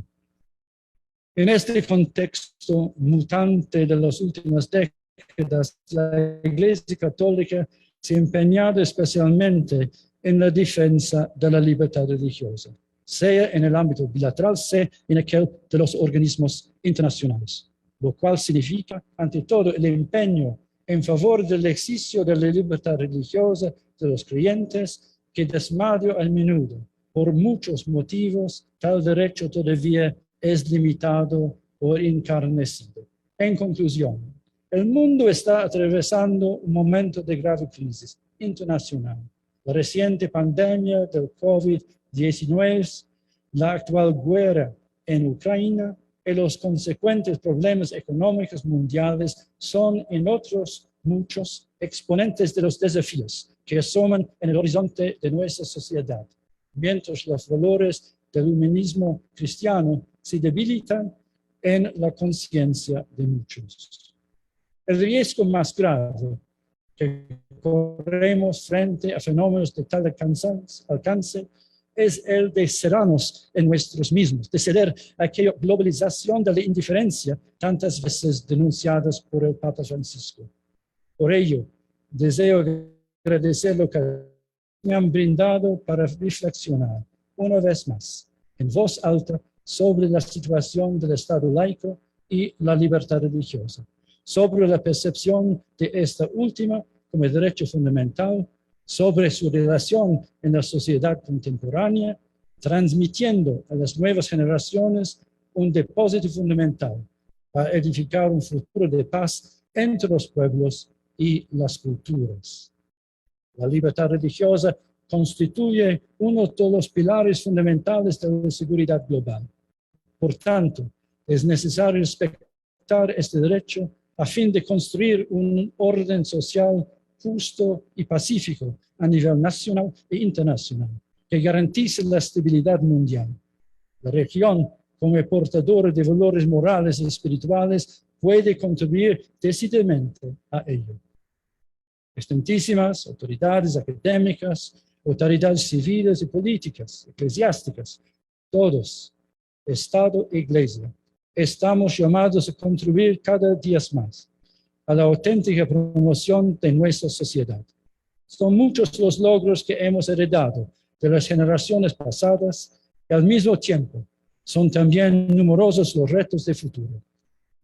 En este contexto mutante de las últimas décadas, la Iglesia Católica se ha empeñado especialmente en la defensa de la libertad religiosa, sea en el ámbito bilateral, sea en aquel de los organismos internacionales, lo cual significa, ante todo, el empeño en favor del ejercicio de la libertad religiosa de los creyentes, que desmayo a menudo, por muchos motivos, tal derecho todavía es limitado o encarnecido. En conclusión, el mundo está atravesando un momento de grave crisis internacional. La reciente pandemia del COVID-19, la actual guerra en Ucrania y los consecuentes problemas económicos mundiales son, en otros muchos, exponentes de los desafíos que asoman en el horizonte de nuestra sociedad, mientras los valores del humanismo cristiano se debilitan en la conciencia de muchos. El riesgo más grave que corremos frente a fenómenos de tal alcance es el de cerrarnos en nosotros mismos, de ceder a aquella globalización de la indiferencia tantas veces denunciadas por el Papa Francisco. Por ello, deseo agradecer lo que me han brindado para reflexionar una vez más, en voz alta, sobre la situación del Estado laico y la libertad religiosa, sobre la percepción de esta última como derecho fundamental, sobre su relación en la sociedad contemporánea, transmitiendo a las nuevas generaciones un depósito fundamental para edificar un futuro de paz entre los pueblos y las culturas. La libertad religiosa constituye uno de los pilares fundamentales de la seguridad global. Por tanto, es necesario respetar este derecho a fin de construir un orden social justo y pacífico a nivel nacional e internacional, que garantice la estabilidad mundial. La región, como portadora de valores morales y espirituales, puede contribuir decididamente a ello. Excelentísimas autoridades académicas, autoridades civiles y políticas, eclesiásticas, todos, Estado e Iglesia, estamos llamados a contribuir cada día más a la auténtica promoción de nuestra sociedad. Son muchos los logros que hemos heredado de las generaciones pasadas y al mismo tiempo son también numerosos los retos de futuro.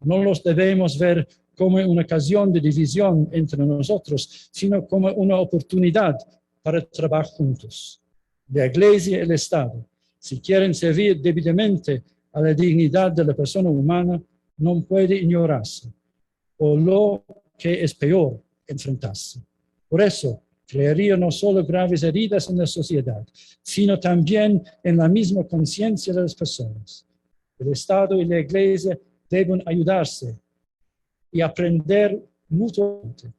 No los debemos ver como una ocasión de división entre nosotros, sino como una oportunidad para trabajar juntos. La Iglesia y el Estado, si quieren servir debidamente a la dignidad de la persona humana, no puede ignorarse, o lo que es peor, enfrentarse. Por eso, crearía no solo graves heridas en la sociedad, sino también en la misma conciencia de las personas. El Estado y la Iglesia deben ayudarse y aprender mutuamente.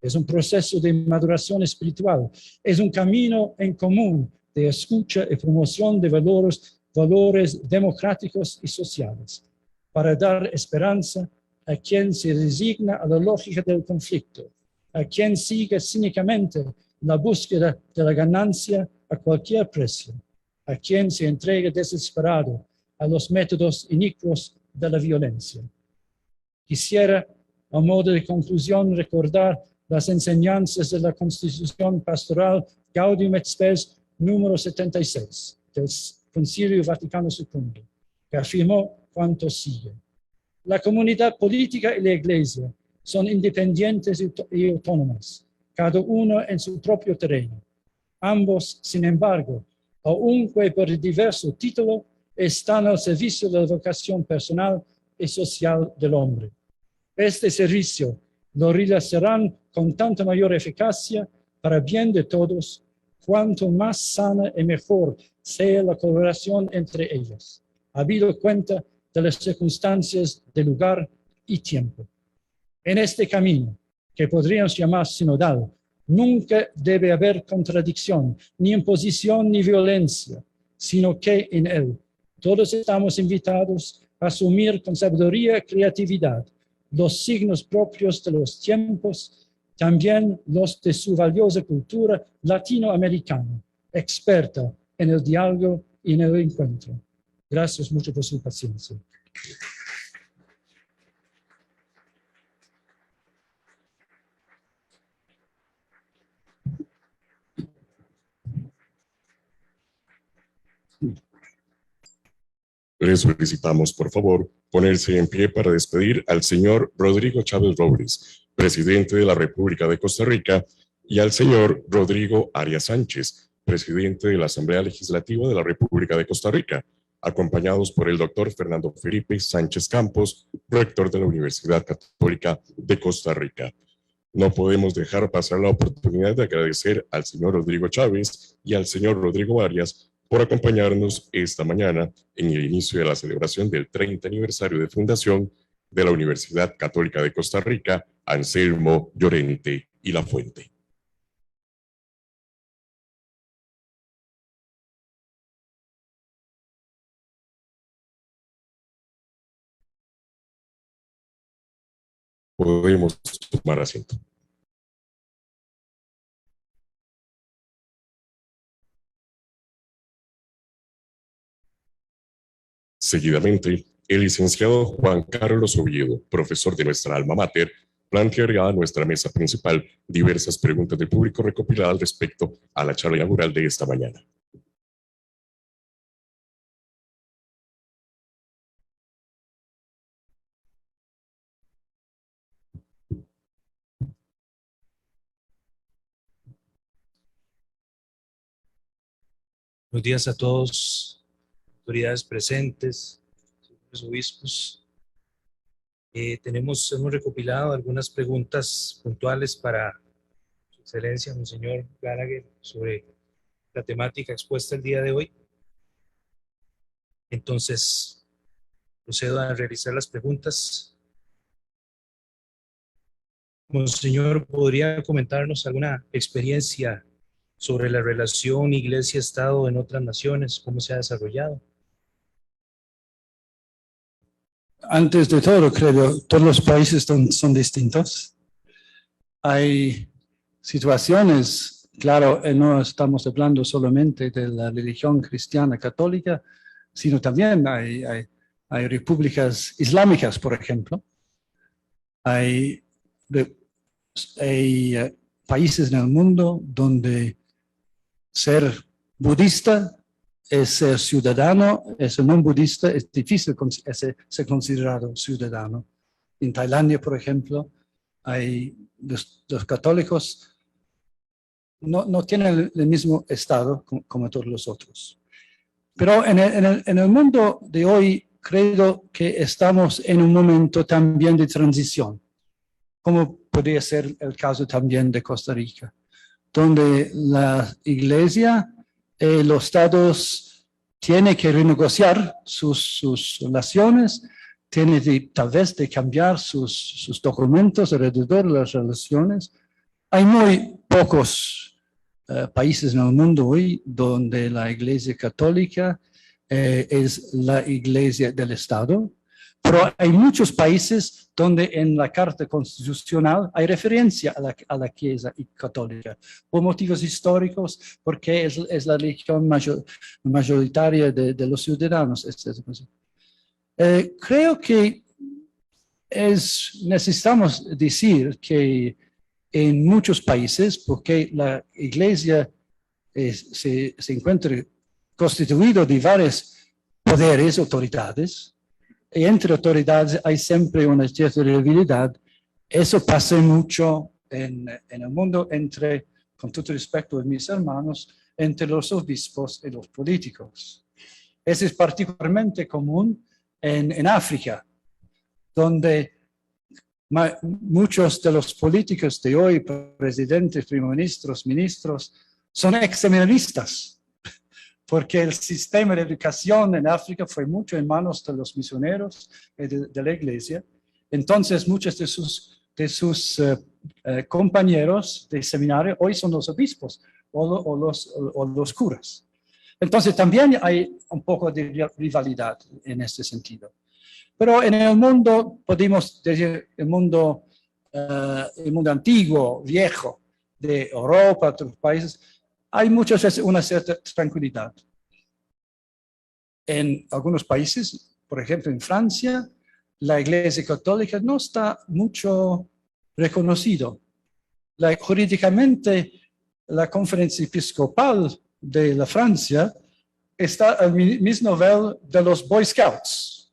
Es un proceso de maduración espiritual, es un camino en común de escucha y promoción de valores democráticos y sociales, para dar esperanza a quien se resigna a la lógica del conflicto, a quien sigue cínicamente la búsqueda de la ganancia a cualquier precio, a quien se entrega desesperado a los métodos inicuos de la violencia. Quisiera, a modo de conclusión, recordar las enseñanzas de la Constitución Pastoral Gaudium et Spes número 76 del Concilio Vaticano II, que afirmó cuanto sigue. La comunidad política y la Iglesia son independientes y autónomas, cada uno en su propio terreno. Ambos, sin embargo, aunque por diverso título, están al servicio de la vocación personal y social del hombre. Este servicio lo realizarán con tanta mayor eficacia para bien de todos, cuanto más sana y mejor sea la colaboración entre ellos, habido cuenta de las circunstancias de lugar y tiempo. En este camino, que podríamos llamar sinodal, nunca debe haber contradicción, ni imposición, ni violencia, sino que en él todos estamos invitados a asumir con sabiduría y creatividad los signos propios de los tiempos, también los de su valiosa cultura latinoamericana, experta en el diálogo y en el encuentro. Gracias mucho por su paciencia. Les solicitamos, por favor, ponerse en pie para despedir al señor Rodrigo Chávez Robles, presidente de la República de Costa Rica, y al señor Rodrigo Arias Sánchez, presidente de la Asamblea Legislativa de la República de Costa Rica, acompañados por el doctor Fernando Felipe Sánchez Campos, rector de la Universidad Católica de Costa Rica. No podemos dejar pasar la oportunidad de agradecer al señor Rodrigo Chávez y al señor Rodrigo Arias por acompañarnos esta mañana en el inicio de la celebración del 30 aniversario de fundación de la Universidad Católica de Costa Rica, Anselmo Llorente y Lafuente. Podemos tomar asiento. Seguidamente, el licenciado Juan Carlos Oviedo, profesor de nuestra alma mater, planteará a nuestra mesa principal diversas preguntas del público recopiladas respecto a la charla inaugural de esta mañana. Buenos días a todos, autoridades presentes, señores obispos. Hemos recopilado algunas preguntas puntuales para Su Excelencia, Monseñor Gallagher, sobre la temática expuesta el día de hoy. Entonces, procedo a realizar las preguntas. Monseñor, ¿podría comentarnos alguna experiencia sobre la relación Iglesia-Estado en otras naciones? ¿Cómo se ha desarrollado? Antes de todo, creo, todos los países son distintos. Hay situaciones, claro, no estamos hablando solamente de la religión cristiana católica, sino también hay repúblicas islámicas, por ejemplo. Hay países en el mundo donde ser budista es ser ciudadano, ser no budista es difícil ser considerado ciudadano. En Tailandia, por ejemplo, los católicos no tienen el mismo estado como todos los otros. Pero en el mundo de hoy creo que estamos en un momento también de transición, como podría ser el caso también de Costa Rica, donde la Iglesia, los estados tienen que renegociar sus relaciones, tienen tal vez de cambiar sus documentos alrededor de las relaciones. Hay muy pocos países en el mundo hoy donde la Iglesia católica es la Iglesia del Estado, pero hay muchos países donde en la Carta Constitucional hay referencia a la Iglesia católica, por motivos históricos, porque es la religión mayoritaria de los ciudadanos, etc. Creo que necesitamos decir que en muchos países, porque la Iglesia se encuentra constituida de varios poderes, autoridades, y entre autoridades hay siempre una cierta rivalidad. Eso pasa mucho en el mundo con todo respeto a mis hermanos, entre los obispos y los políticos. Eso es particularmente común en África, donde muchos de los políticos de hoy, presidentes, primer ministros, ministros, son ex-seminaristas, porque el sistema de educación en África fue mucho en manos de los misioneros y de la Iglesia. Entonces, muchos de sus compañeros de seminario hoy son los obispos o los curas. Entonces, también hay un poco de rivalidad en este sentido. Pero en el mundo, podemos decir, el mundo antiguo, viejo, de Europa, otros países, hay muchas veces una cierta tranquilidad. En algunos países, por ejemplo en Francia, la Iglesia Católica no está mucho reconocido. Jurídicamente, la Conferencia Episcopal de la Francia está al mismo nivel de los Boy Scouts,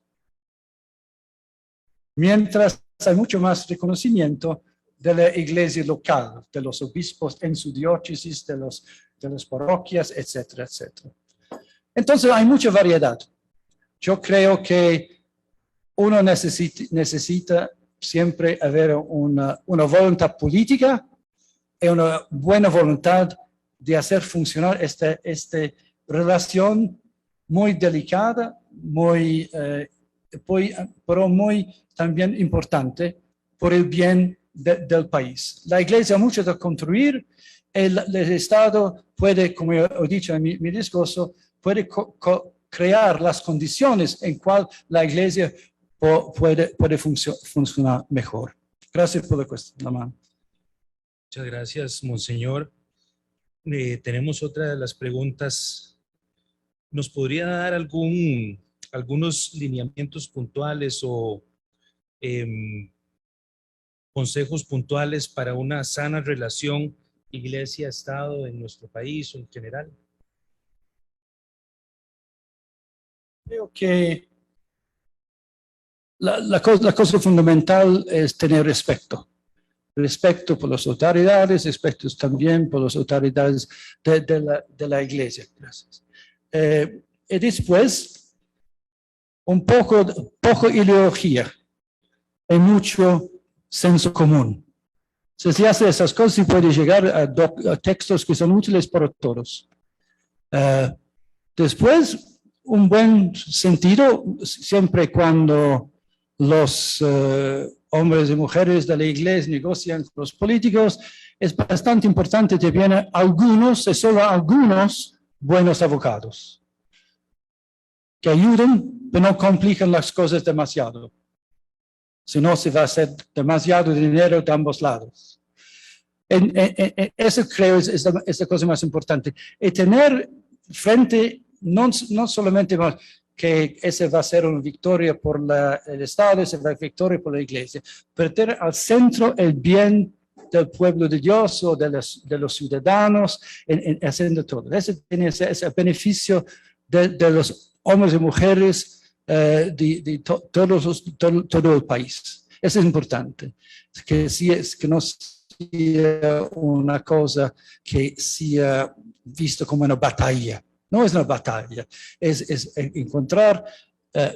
mientras hay mucho más reconocimiento de la iglesia local, de los obispos en su diócesis, de las parroquias, etcétera, etcétera. Entonces hay mucha variedad. Yo creo que uno necesita siempre haber una voluntad política y una buena voluntad de hacer funcionar esta relación muy delicada, pero muy también importante por el bien del país. La Iglesia ha mucho de construir, el Estado puede, como he dicho en mi discurso, puede crear las condiciones en cual la Iglesia puede funcionar mejor. Gracias por la mano. Muchas gracias, Monseñor. Tenemos otra de las preguntas. ¿Nos podría dar algún algunos lineamientos puntuales o consejos puntuales para una sana relación iglesia-estado en nuestro país o en general? Creo que la cosa fundamental es tener respeto. Respeto por las autoridades, respeto también por las autoridades de la iglesia. Gracias. Y después, un poco ideología y mucho senso común. Si se hace esas cosas, se puede llegar a textos que son útiles para todos. Después, un buen sentido, siempre cuando los hombres y mujeres de la iglesia negocian con los políticos, es bastante importante que vienen algunos, y solo algunos, buenos abogados, que ayuden, pero no complican las cosas demasiado. Si no, se va a hacer demasiado dinero de ambos lados. Eso creo es la cosa más importante. Y tener frente, no solamente que esa va a ser una victoria por el Estado, esa va a ser una victoria por la Iglesia, pero tener al centro el bien del pueblo de Dios o de los ciudadanos, haciendo todo. Ese tiene ese beneficio de los hombres y mujeres de todo el país. Eso es importante, que no sea una cosa que sea visto como una batalla. No es una batalla, es encontrar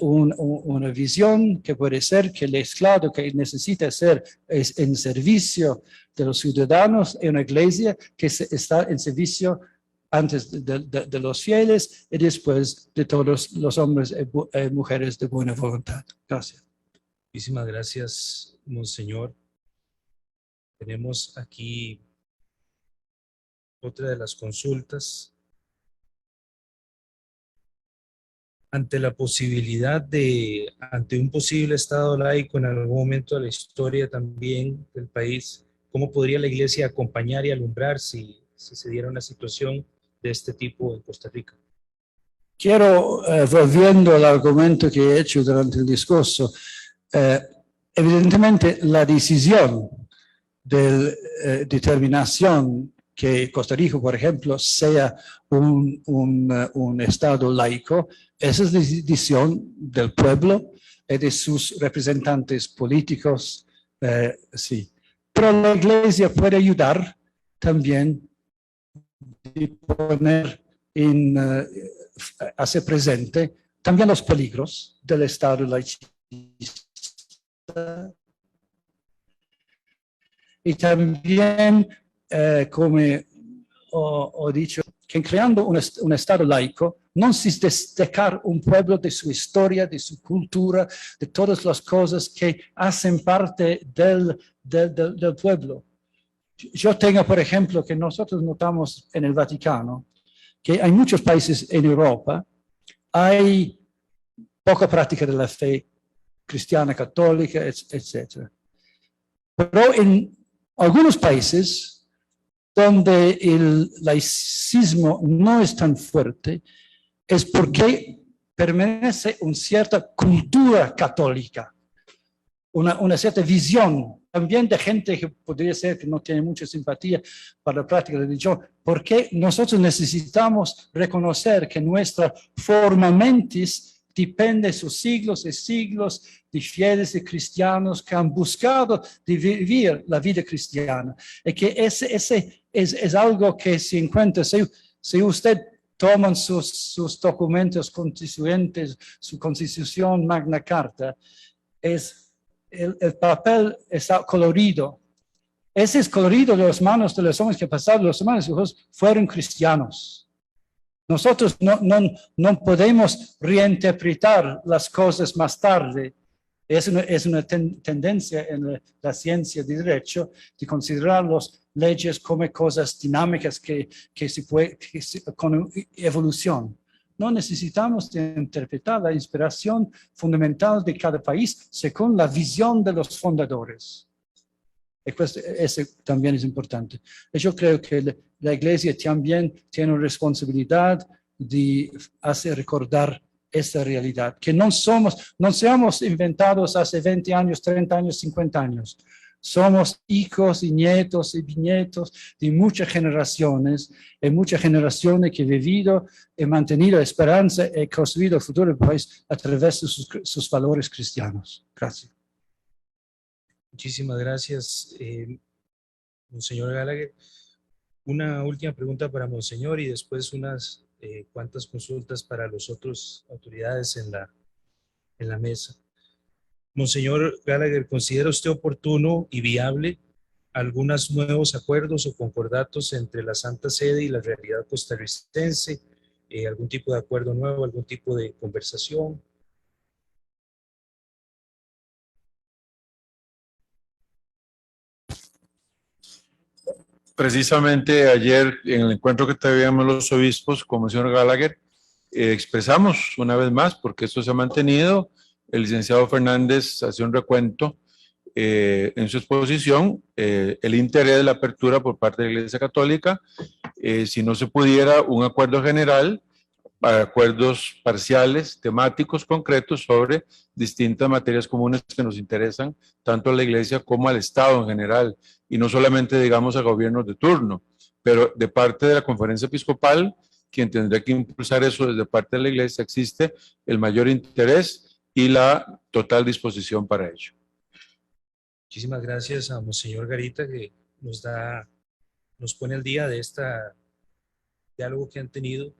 una visión que puede ser que el esclavo que necesita ser es en servicio de los ciudadanos y una iglesia que está en servicio antes de los fieles y después de todos los hombres y mujeres de buena voluntad. Gracias. Muchísimas gracias, Monseñor. Tenemos aquí otra de las consultas. Ante la posibilidad ante un posible estado laico en algún momento de la historia también del país, ¿cómo podría la Iglesia acompañar y alumbrar si se diera una situación de este tipo en Costa Rica? Quiero, volviendo al argumento que he hecho durante el discurso, evidentemente la decisión de determinación que Costa Rica, por ejemplo, sea un Estado laico, esa es la decisión del pueblo y de sus representantes políticos, sí. Pero la Iglesia puede ayudar también y poner hacer presente también los peligros del Estado laicista y también, como he dicho, que creando un Estado laico no se destacar un pueblo de su historia, de su cultura, de todas las cosas que hacen parte del pueblo. Yo tengo, por ejemplo, que nosotros notamos en el Vaticano, que hay muchos países en Europa, hay poca práctica de la fe cristiana, católica, etc. Pero en algunos países donde el laicismo no es tan fuerte, es porque permanece una cierta cultura católica, una cierta visión también de gente que podría ser que no tiene mucha simpatía para la práctica de la religión, porque nosotros necesitamos reconocer que nuestra forma mentis depende de sus siglos y siglos de fieles y cristianos que han buscado de vivir la vida cristiana. Y que ese es algo que se encuentra, si usted toma sus documentos constituyentes, su constitución, Magna Carta, el papel está colorido. Ese es colorido de las manos de los hombres que pasaron, los humanos fueron cristianos. Nosotros no podemos reinterpretar las cosas más tarde. Es una tendencia en la ciencia de derecho de considerar las leyes como cosas dinámicas que con evolución. No necesitamos de interpretar la inspiración fundamental de cada país según la visión de los fundadores. Eso también es importante. Yo creo que la Iglesia también tiene una responsabilidad de hacer recordar esta realidad, que no seamos inventados hace 20 años, 30 años, 50 años. Somos hijos y nietos y bisnietos de muchas generaciones que han vivido y mantenido esperanza y construido el futuro del país a través de sus valores cristianos. Gracias. Muchísimas gracias, Monseñor Gallagher. Una última pregunta para Monseñor y después unas cuantas consultas para las otras autoridades en la mesa. Monseñor Gallagher, ¿considera usted oportuno y viable algunos nuevos acuerdos o concordatos entre la Santa Sede y la realidad costarricense? ¿Algún tipo de acuerdo nuevo, algún tipo de conversación? Precisamente ayer, en el encuentro que tuvimos los obispos con el señor Gallagher, expresamos una vez más, porque esto se ha mantenido. El licenciado Fernández hace un recuento en su exposición, el interés de la apertura por parte de la Iglesia Católica, si no se pudiera un acuerdo general, para acuerdos parciales, temáticos, concretos sobre distintas materias comunes que nos interesan tanto a la Iglesia como al Estado en general, y no solamente, digamos, a gobiernos de turno, pero de parte de la Conferencia Episcopal, quien tendría que impulsar eso desde parte de la Iglesia, existe el mayor interés y la total disposición para ello. Muchísimas gracias a Monseñor Garita, que nos pone al día de este diálogo que han tenido.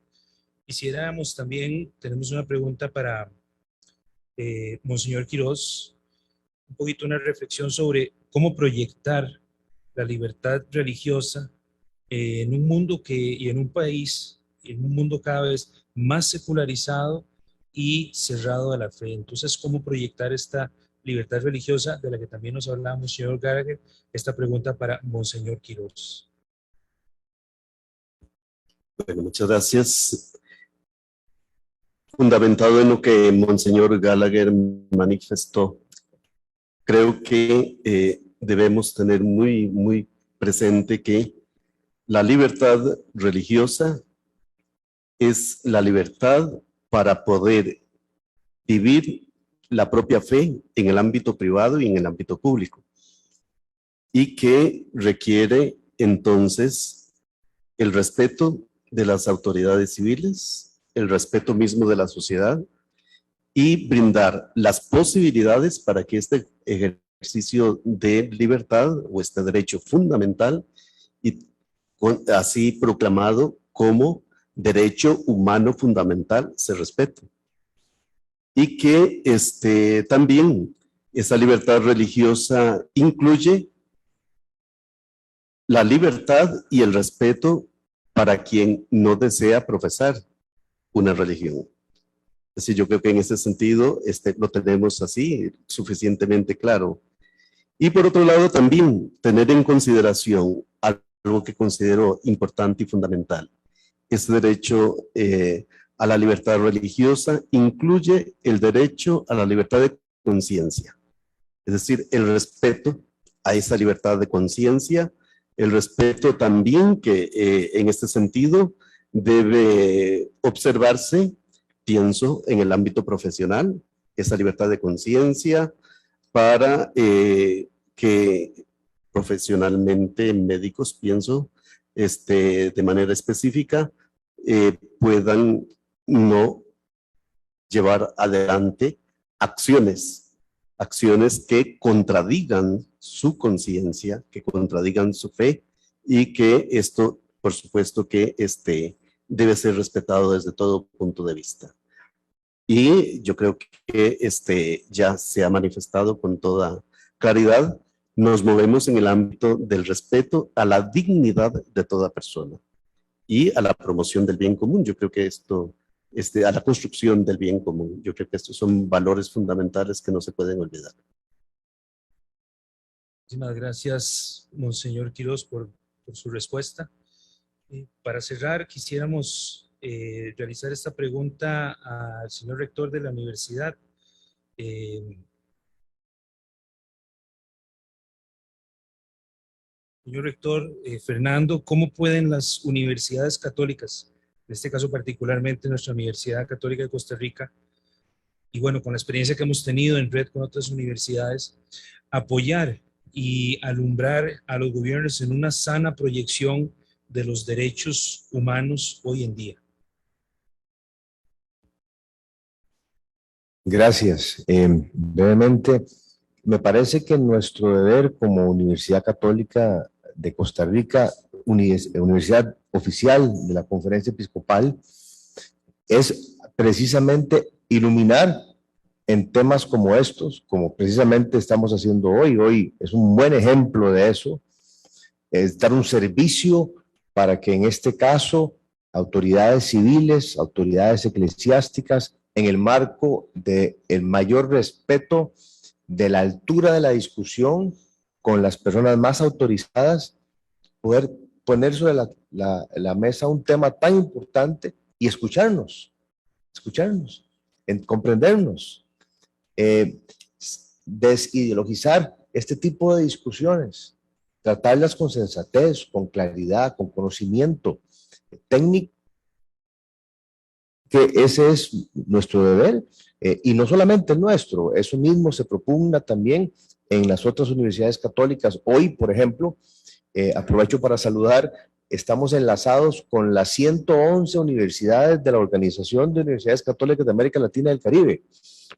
Quisiéramos también, tenemos una pregunta para Monseñor Quirós, un poquito una reflexión sobre cómo proyectar la libertad religiosa en un mundo y en un país, en un mundo cada vez más secularizado y cerrado a la fe. Entonces, ¿cómo proyectar esta libertad religiosa de la que también nos hablaba Monseñor Gallagher? Esta pregunta para Monseñor Quirós. Bueno, muchas gracias. Fundamentado en lo que Monseñor Gallagher manifestó, creo que debemos tener muy presente que la libertad religiosa es la libertad para poder vivir la propia fe en el ámbito privado y en el ámbito público, y que requiere entonces el respeto de las autoridades civiles, el respeto mismo de la sociedad, y brindar las posibilidades para que este ejercicio de libertad o este derecho fundamental, y así proclamado como derecho humano fundamental, se respete. Y que también esa libertad religiosa incluye la libertad y el respeto para quien no desea profesar una religión. Es decir, yo creo que en ese sentido lo tenemos así suficientemente claro. Y por otro lado también tener en consideración algo que considero importante y fundamental. Este derecho a la libertad religiosa incluye el derecho a la libertad de conciencia. Es decir, el respeto a esa libertad de conciencia, el respeto también que en este sentido debe observarse, pienso, en el ámbito profesional, esa libertad de conciencia para que profesionalmente médicos, pienso, de manera específica, puedan no llevar adelante acciones que contradigan su conciencia, que contradigan su fe, y que esto, por supuesto, que debe ser respetado desde todo punto de vista. Y yo creo que ya se ha manifestado con toda claridad. Nos movemos en el ámbito del respeto a la dignidad de toda persona y a la promoción del bien común. Yo creo que esto, a la construcción del bien común. Yo creo que estos son valores fundamentales que no se pueden olvidar. Muchísimas gracias, Monseñor Quirós, por su respuesta. Para cerrar, quisiéramos realizar esta pregunta al señor rector de la universidad. Señor rector Fernando, ¿cómo pueden las universidades católicas en este caso particularmente nuestra Universidad Católica de Costa Rica, y bueno, con la experiencia que hemos tenido en red con otras universidades, apoyar y alumbrar a los gobiernos en una sana proyección de los derechos humanos hoy en día. Gracias. Brevemente, me parece que nuestro deber como Universidad Católica de Costa Rica, universidad oficial de la Conferencia Episcopal, es precisamente iluminar en temas como estos, como precisamente estamos haciendo hoy. Hoy es un buen ejemplo de eso, es dar un servicio para que en este caso autoridades civiles, autoridades eclesiásticas, en el marco del mayor respeto de la altura de la discusión con las personas más autorizadas, poder poner sobre la mesa un tema tan importante y escucharnos, comprendernos, desideologizar este tipo de discusiones, tratarlas con sensatez, con claridad, con conocimiento técnico, que ese es nuestro deber, y no solamente el nuestro, eso mismo se propugna también en las otras universidades católicas. Hoy, por ejemplo, aprovecho para saludar, estamos enlazados con las 111 universidades de la Organización de Universidades Católicas de América Latina y el Caribe,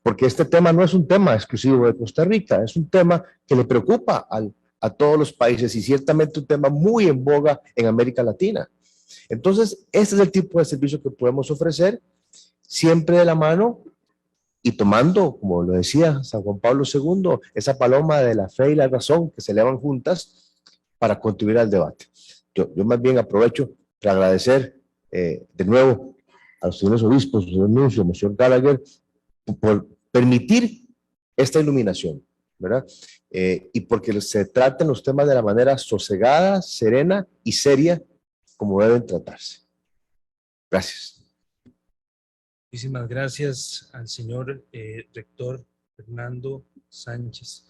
porque este tema no es un tema exclusivo de Costa Rica, es un tema que le preocupa a todos los países y ciertamente un tema muy en boga en América Latina. Entonces, este es el tipo de servicio que podemos ofrecer, siempre de la mano y tomando, como lo decía San Juan Pablo II, esa paloma de la fe y la razón que se elevan juntas para contribuir al debate. Yo más bien aprovecho para agradecer de nuevo a los señores obispos, señor Nuncio, señor Gallagher, por permitir esta iluminación, ¿verdad? Y porque se traten los temas de la manera sosegada, serena y seria como deben tratarse. Gracias. Muchísimas gracias al señor rector Fernando Sánchez.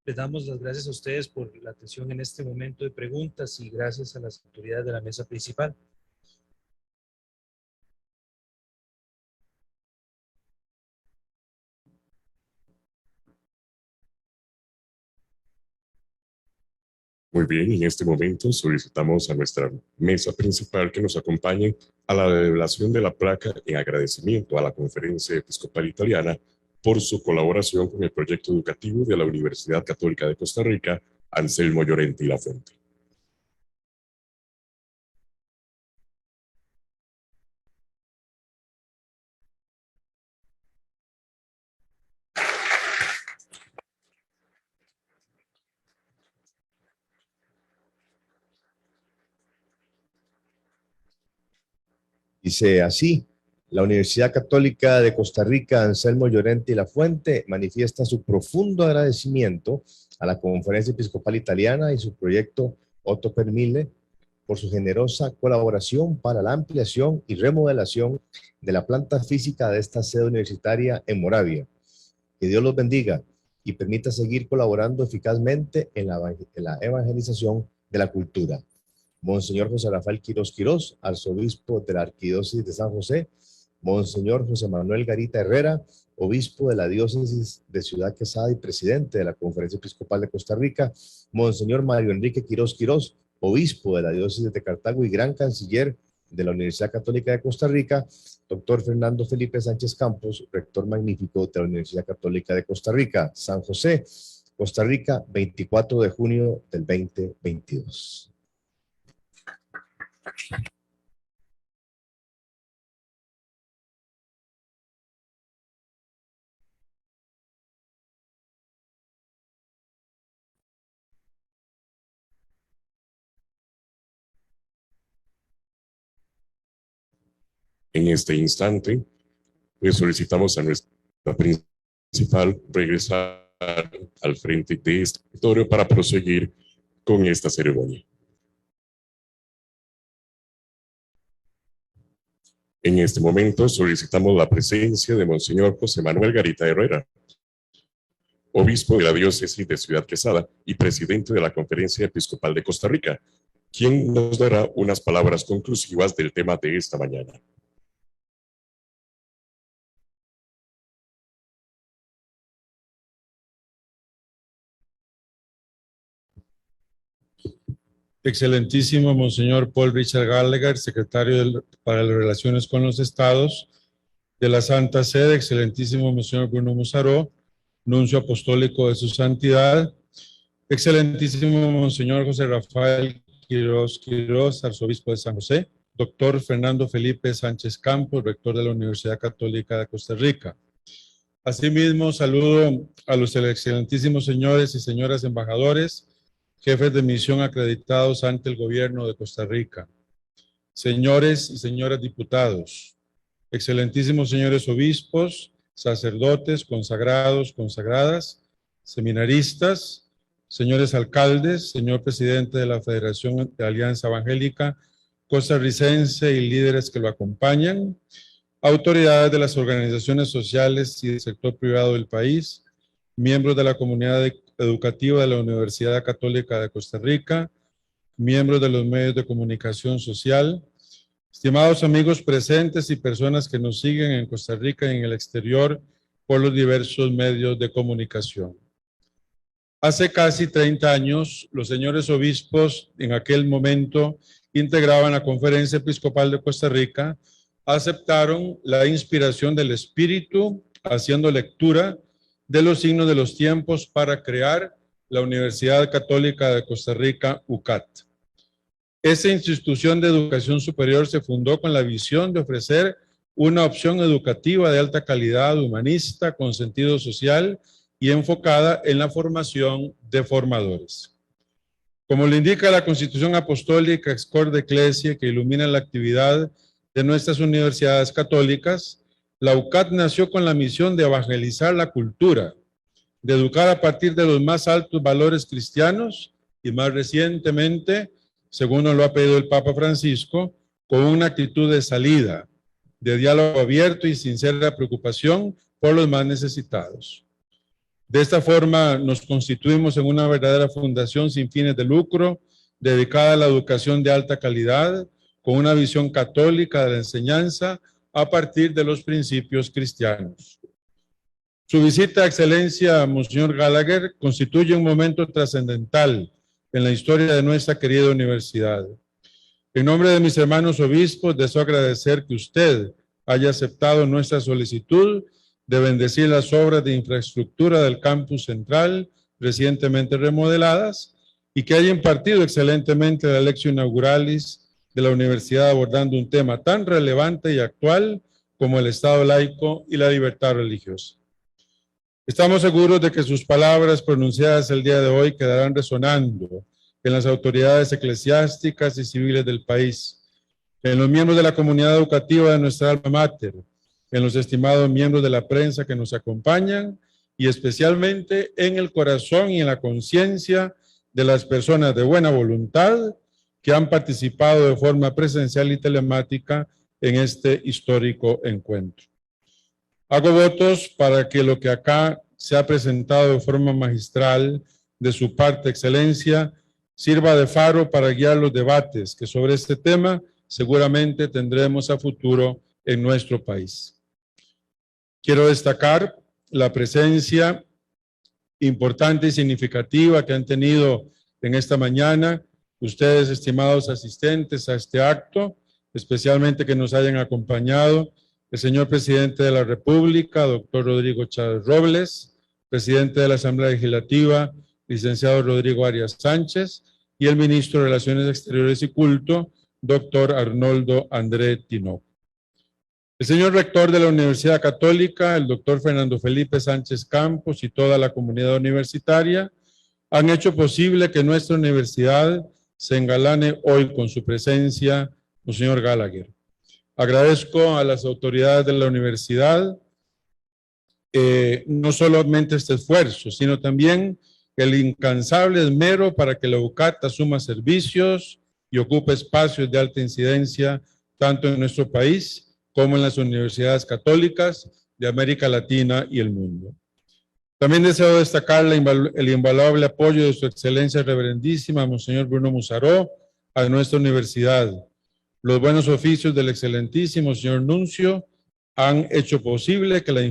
Les damos las gracias a ustedes por la atención en este momento de preguntas y gracias a las autoridades de la mesa principal. Muy bien, en este momento solicitamos a nuestra mesa principal que nos acompañe a la develación de la placa en agradecimiento a la Conferencia Episcopal Italiana por su colaboración con el proyecto educativo de la Universidad Católica de Costa Rica, Anselmo Llorente y Lafuente. Dice así: la Universidad Católica de Costa Rica, Anselmo Llorente y Lafuente, manifiesta su profundo agradecimiento a la Conferencia Episcopal Italiana y su proyecto Otto per Mille por su generosa colaboración para la ampliación y remodelación de la planta física de esta sede universitaria en Moravia. Que Dios los bendiga y permita seguir colaborando eficazmente en la evangelización de la cultura. Monseñor José Rafael Quirós Quirós, arzobispo de la Arquidiócesis de San José; Monseñor José Manuel Garita Herrera, obispo de la Diócesis de Ciudad Quesada y presidente de la Conferencia Episcopal de Costa Rica; Monseñor Mario Enrique Quirós Quirós, obispo de la Diócesis de Cartago y gran canciller de la Universidad Católica de Costa Rica; doctor Fernando Felipe Sánchez Campos, rector magnífico de la Universidad Católica de Costa Rica, San José, Costa Rica, 24 de junio del 2022. En este instante, pues solicitamos a nuestra principal regresar al frente de este auditorio para proseguir con esta ceremonia. En este momento solicitamos la presencia de Monseñor José Manuel Garita Herrera, obispo de la Diócesis de Ciudad Quesada y presidente de la Conferencia Episcopal de Costa Rica, quien nos dará unas palabras conclusivas del tema de esta mañana. Excelentísimo Monseñor Paul Richard Gallagher, secretario para las Relaciones con los Estados de la Santa Sede, excelentísimo Monseñor Bruno Musaró, nuncio apostólico de su santidad, excelentísimo Monseñor José Rafael Quiroz, arzobispo de San José, doctor Fernando Felipe Sánchez Campos, rector de la Universidad Católica de Costa Rica. Asimismo, saludo a los excelentísimos señores y señoras embajadores, jefes de misión acreditados ante el gobierno de Costa Rica, señores y señoras diputados, excelentísimos señores obispos, sacerdotes, consagrados, consagradas, seminaristas, señores alcaldes, señor presidente de la Federación de Alianza Evangélica Costarricense y líderes que lo acompañan, autoridades de las organizaciones sociales y del sector privado del país, miembros de la comunidad educativa de la Universidad Católica de Costa Rica, miembros de los medios de comunicación social, estimados amigos presentes y personas que nos siguen en Costa Rica y en el exterior por los diversos medios de comunicación. Hace casi 30 años, los señores obispos en aquel momento integraban la Conferencia Episcopal de Costa Rica, aceptaron la inspiración del Espíritu, haciendo lectura de los signos de los tiempos para crear la Universidad Católica de Costa Rica, UCAT. Esa institución de educación superior se fundó con la visión de ofrecer una opción educativa de alta calidad, humanista, con sentido social y enfocada en la formación de formadores. Como le indica la Constitución Apostólica Ex Corde Ecclesiae, que ilumina la actividad de nuestras universidades católicas, la UCAT nació con la misión de evangelizar la cultura, de educar a partir de los más altos valores cristianos y más recientemente, según nos lo ha pedido el Papa Francisco, con una actitud de salida, de diálogo abierto y sincera preocupación por los más necesitados. De esta forma nos constituimos en una verdadera fundación sin fines de lucro, dedicada a la educación de alta calidad, con una visión católica de la enseñanza a partir de los principios cristianos. Su visita a Excelencia Monseñor Gallagher constituye un momento trascendental en la historia de nuestra querida universidad. En nombre de mis hermanos obispos, deseo agradecer que usted haya aceptado nuestra solicitud de bendecir las obras de infraestructura del campus central recientemente remodeladas y que haya impartido excelentemente la lección inauguralis de la universidad abordando un tema tan relevante y actual como el Estado laico y la libertad religiosa. Estamos seguros de que sus palabras pronunciadas el día de hoy quedarán resonando en las autoridades eclesiásticas y civiles del país, en los miembros de la comunidad educativa de nuestra alma mater, en los estimados miembros de la prensa que nos acompañan y especialmente en el corazón y en la conciencia de las personas de buena voluntad que han participado de forma presencial y telemática en este histórico encuentro. Hago votos para que lo que acá se ha presentado de forma magistral de su parte, Excelencia, sirva de faro para guiar los debates que sobre este tema seguramente tendremos a futuro en nuestro país. Quiero destacar la presencia importante y significativa que han tenido en esta mañana ustedes, estimados asistentes a este acto, especialmente que nos hayan acompañado el señor presidente de la República, doctor Rodrigo Chávez Robles, presidente de la Asamblea Legislativa, licenciado Rodrigo Arias Sánchez, y el ministro de Relaciones Exteriores y Culto, doctor Arnoldo André Tinoco. El señor rector de la Universidad Católica, el doctor Fernando Felipe Sánchez Campos y toda la comunidad universitaria han hecho posible que nuestra universidad se engalane hoy con su presencia, Monseñor Gallagher. Agradezco a las autoridades de la universidad no solamente este esfuerzo, sino también el incansable esmero para que la UCAT asuma servicios y ocupe espacios de alta incidencia tanto en nuestro país como en las universidades católicas de América Latina y el mundo. También deseo destacar el invaluable apoyo de su excelencia reverendísima, Monseñor Bruno Musaró, a nuestra universidad. Los buenos oficios del excelentísimo señor nuncio han hecho posible que la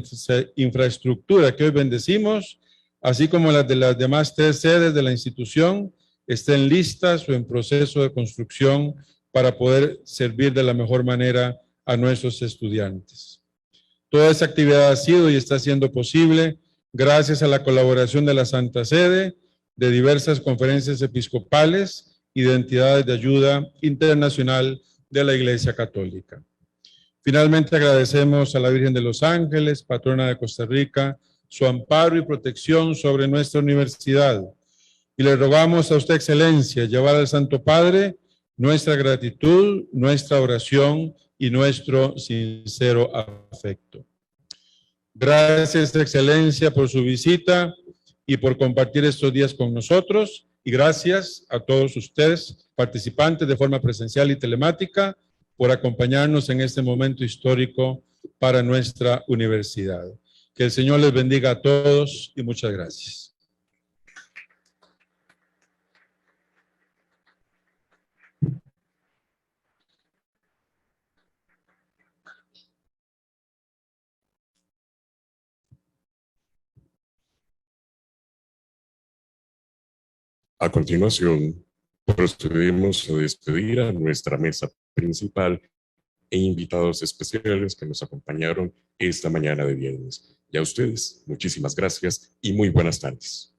infraestructura que hoy bendecimos, así como las de las demás tres sedes de la institución, estén listas o en proceso de construcción para poder servir de la mejor manera a nuestros estudiantes. Toda esa actividad ha sido y está siendo posible gracias a la colaboración de la Santa Sede, de diversas conferencias episcopales y de entidades de ayuda internacional de la Iglesia Católica. Finalmente agradecemos a la Virgen de los Ángeles, patrona de Costa Rica, su amparo y protección sobre nuestra universidad. Y le rogamos a usted, Excelencia, llevar al Santo Padre nuestra gratitud, nuestra oración y nuestro sincero afecto. Gracias, Excelencia, por su visita y por compartir estos días con nosotros. Y gracias a todos ustedes, participantes de forma presencial y telemática, por acompañarnos en este momento histórico para nuestra universidad. Que el Señor les bendiga a todos y muchas gracias. A continuación, procedemos a despedir a nuestra mesa principal e invitados especiales que nos acompañaron esta mañana de viernes. Y a ustedes, muchísimas gracias y muy buenas tardes.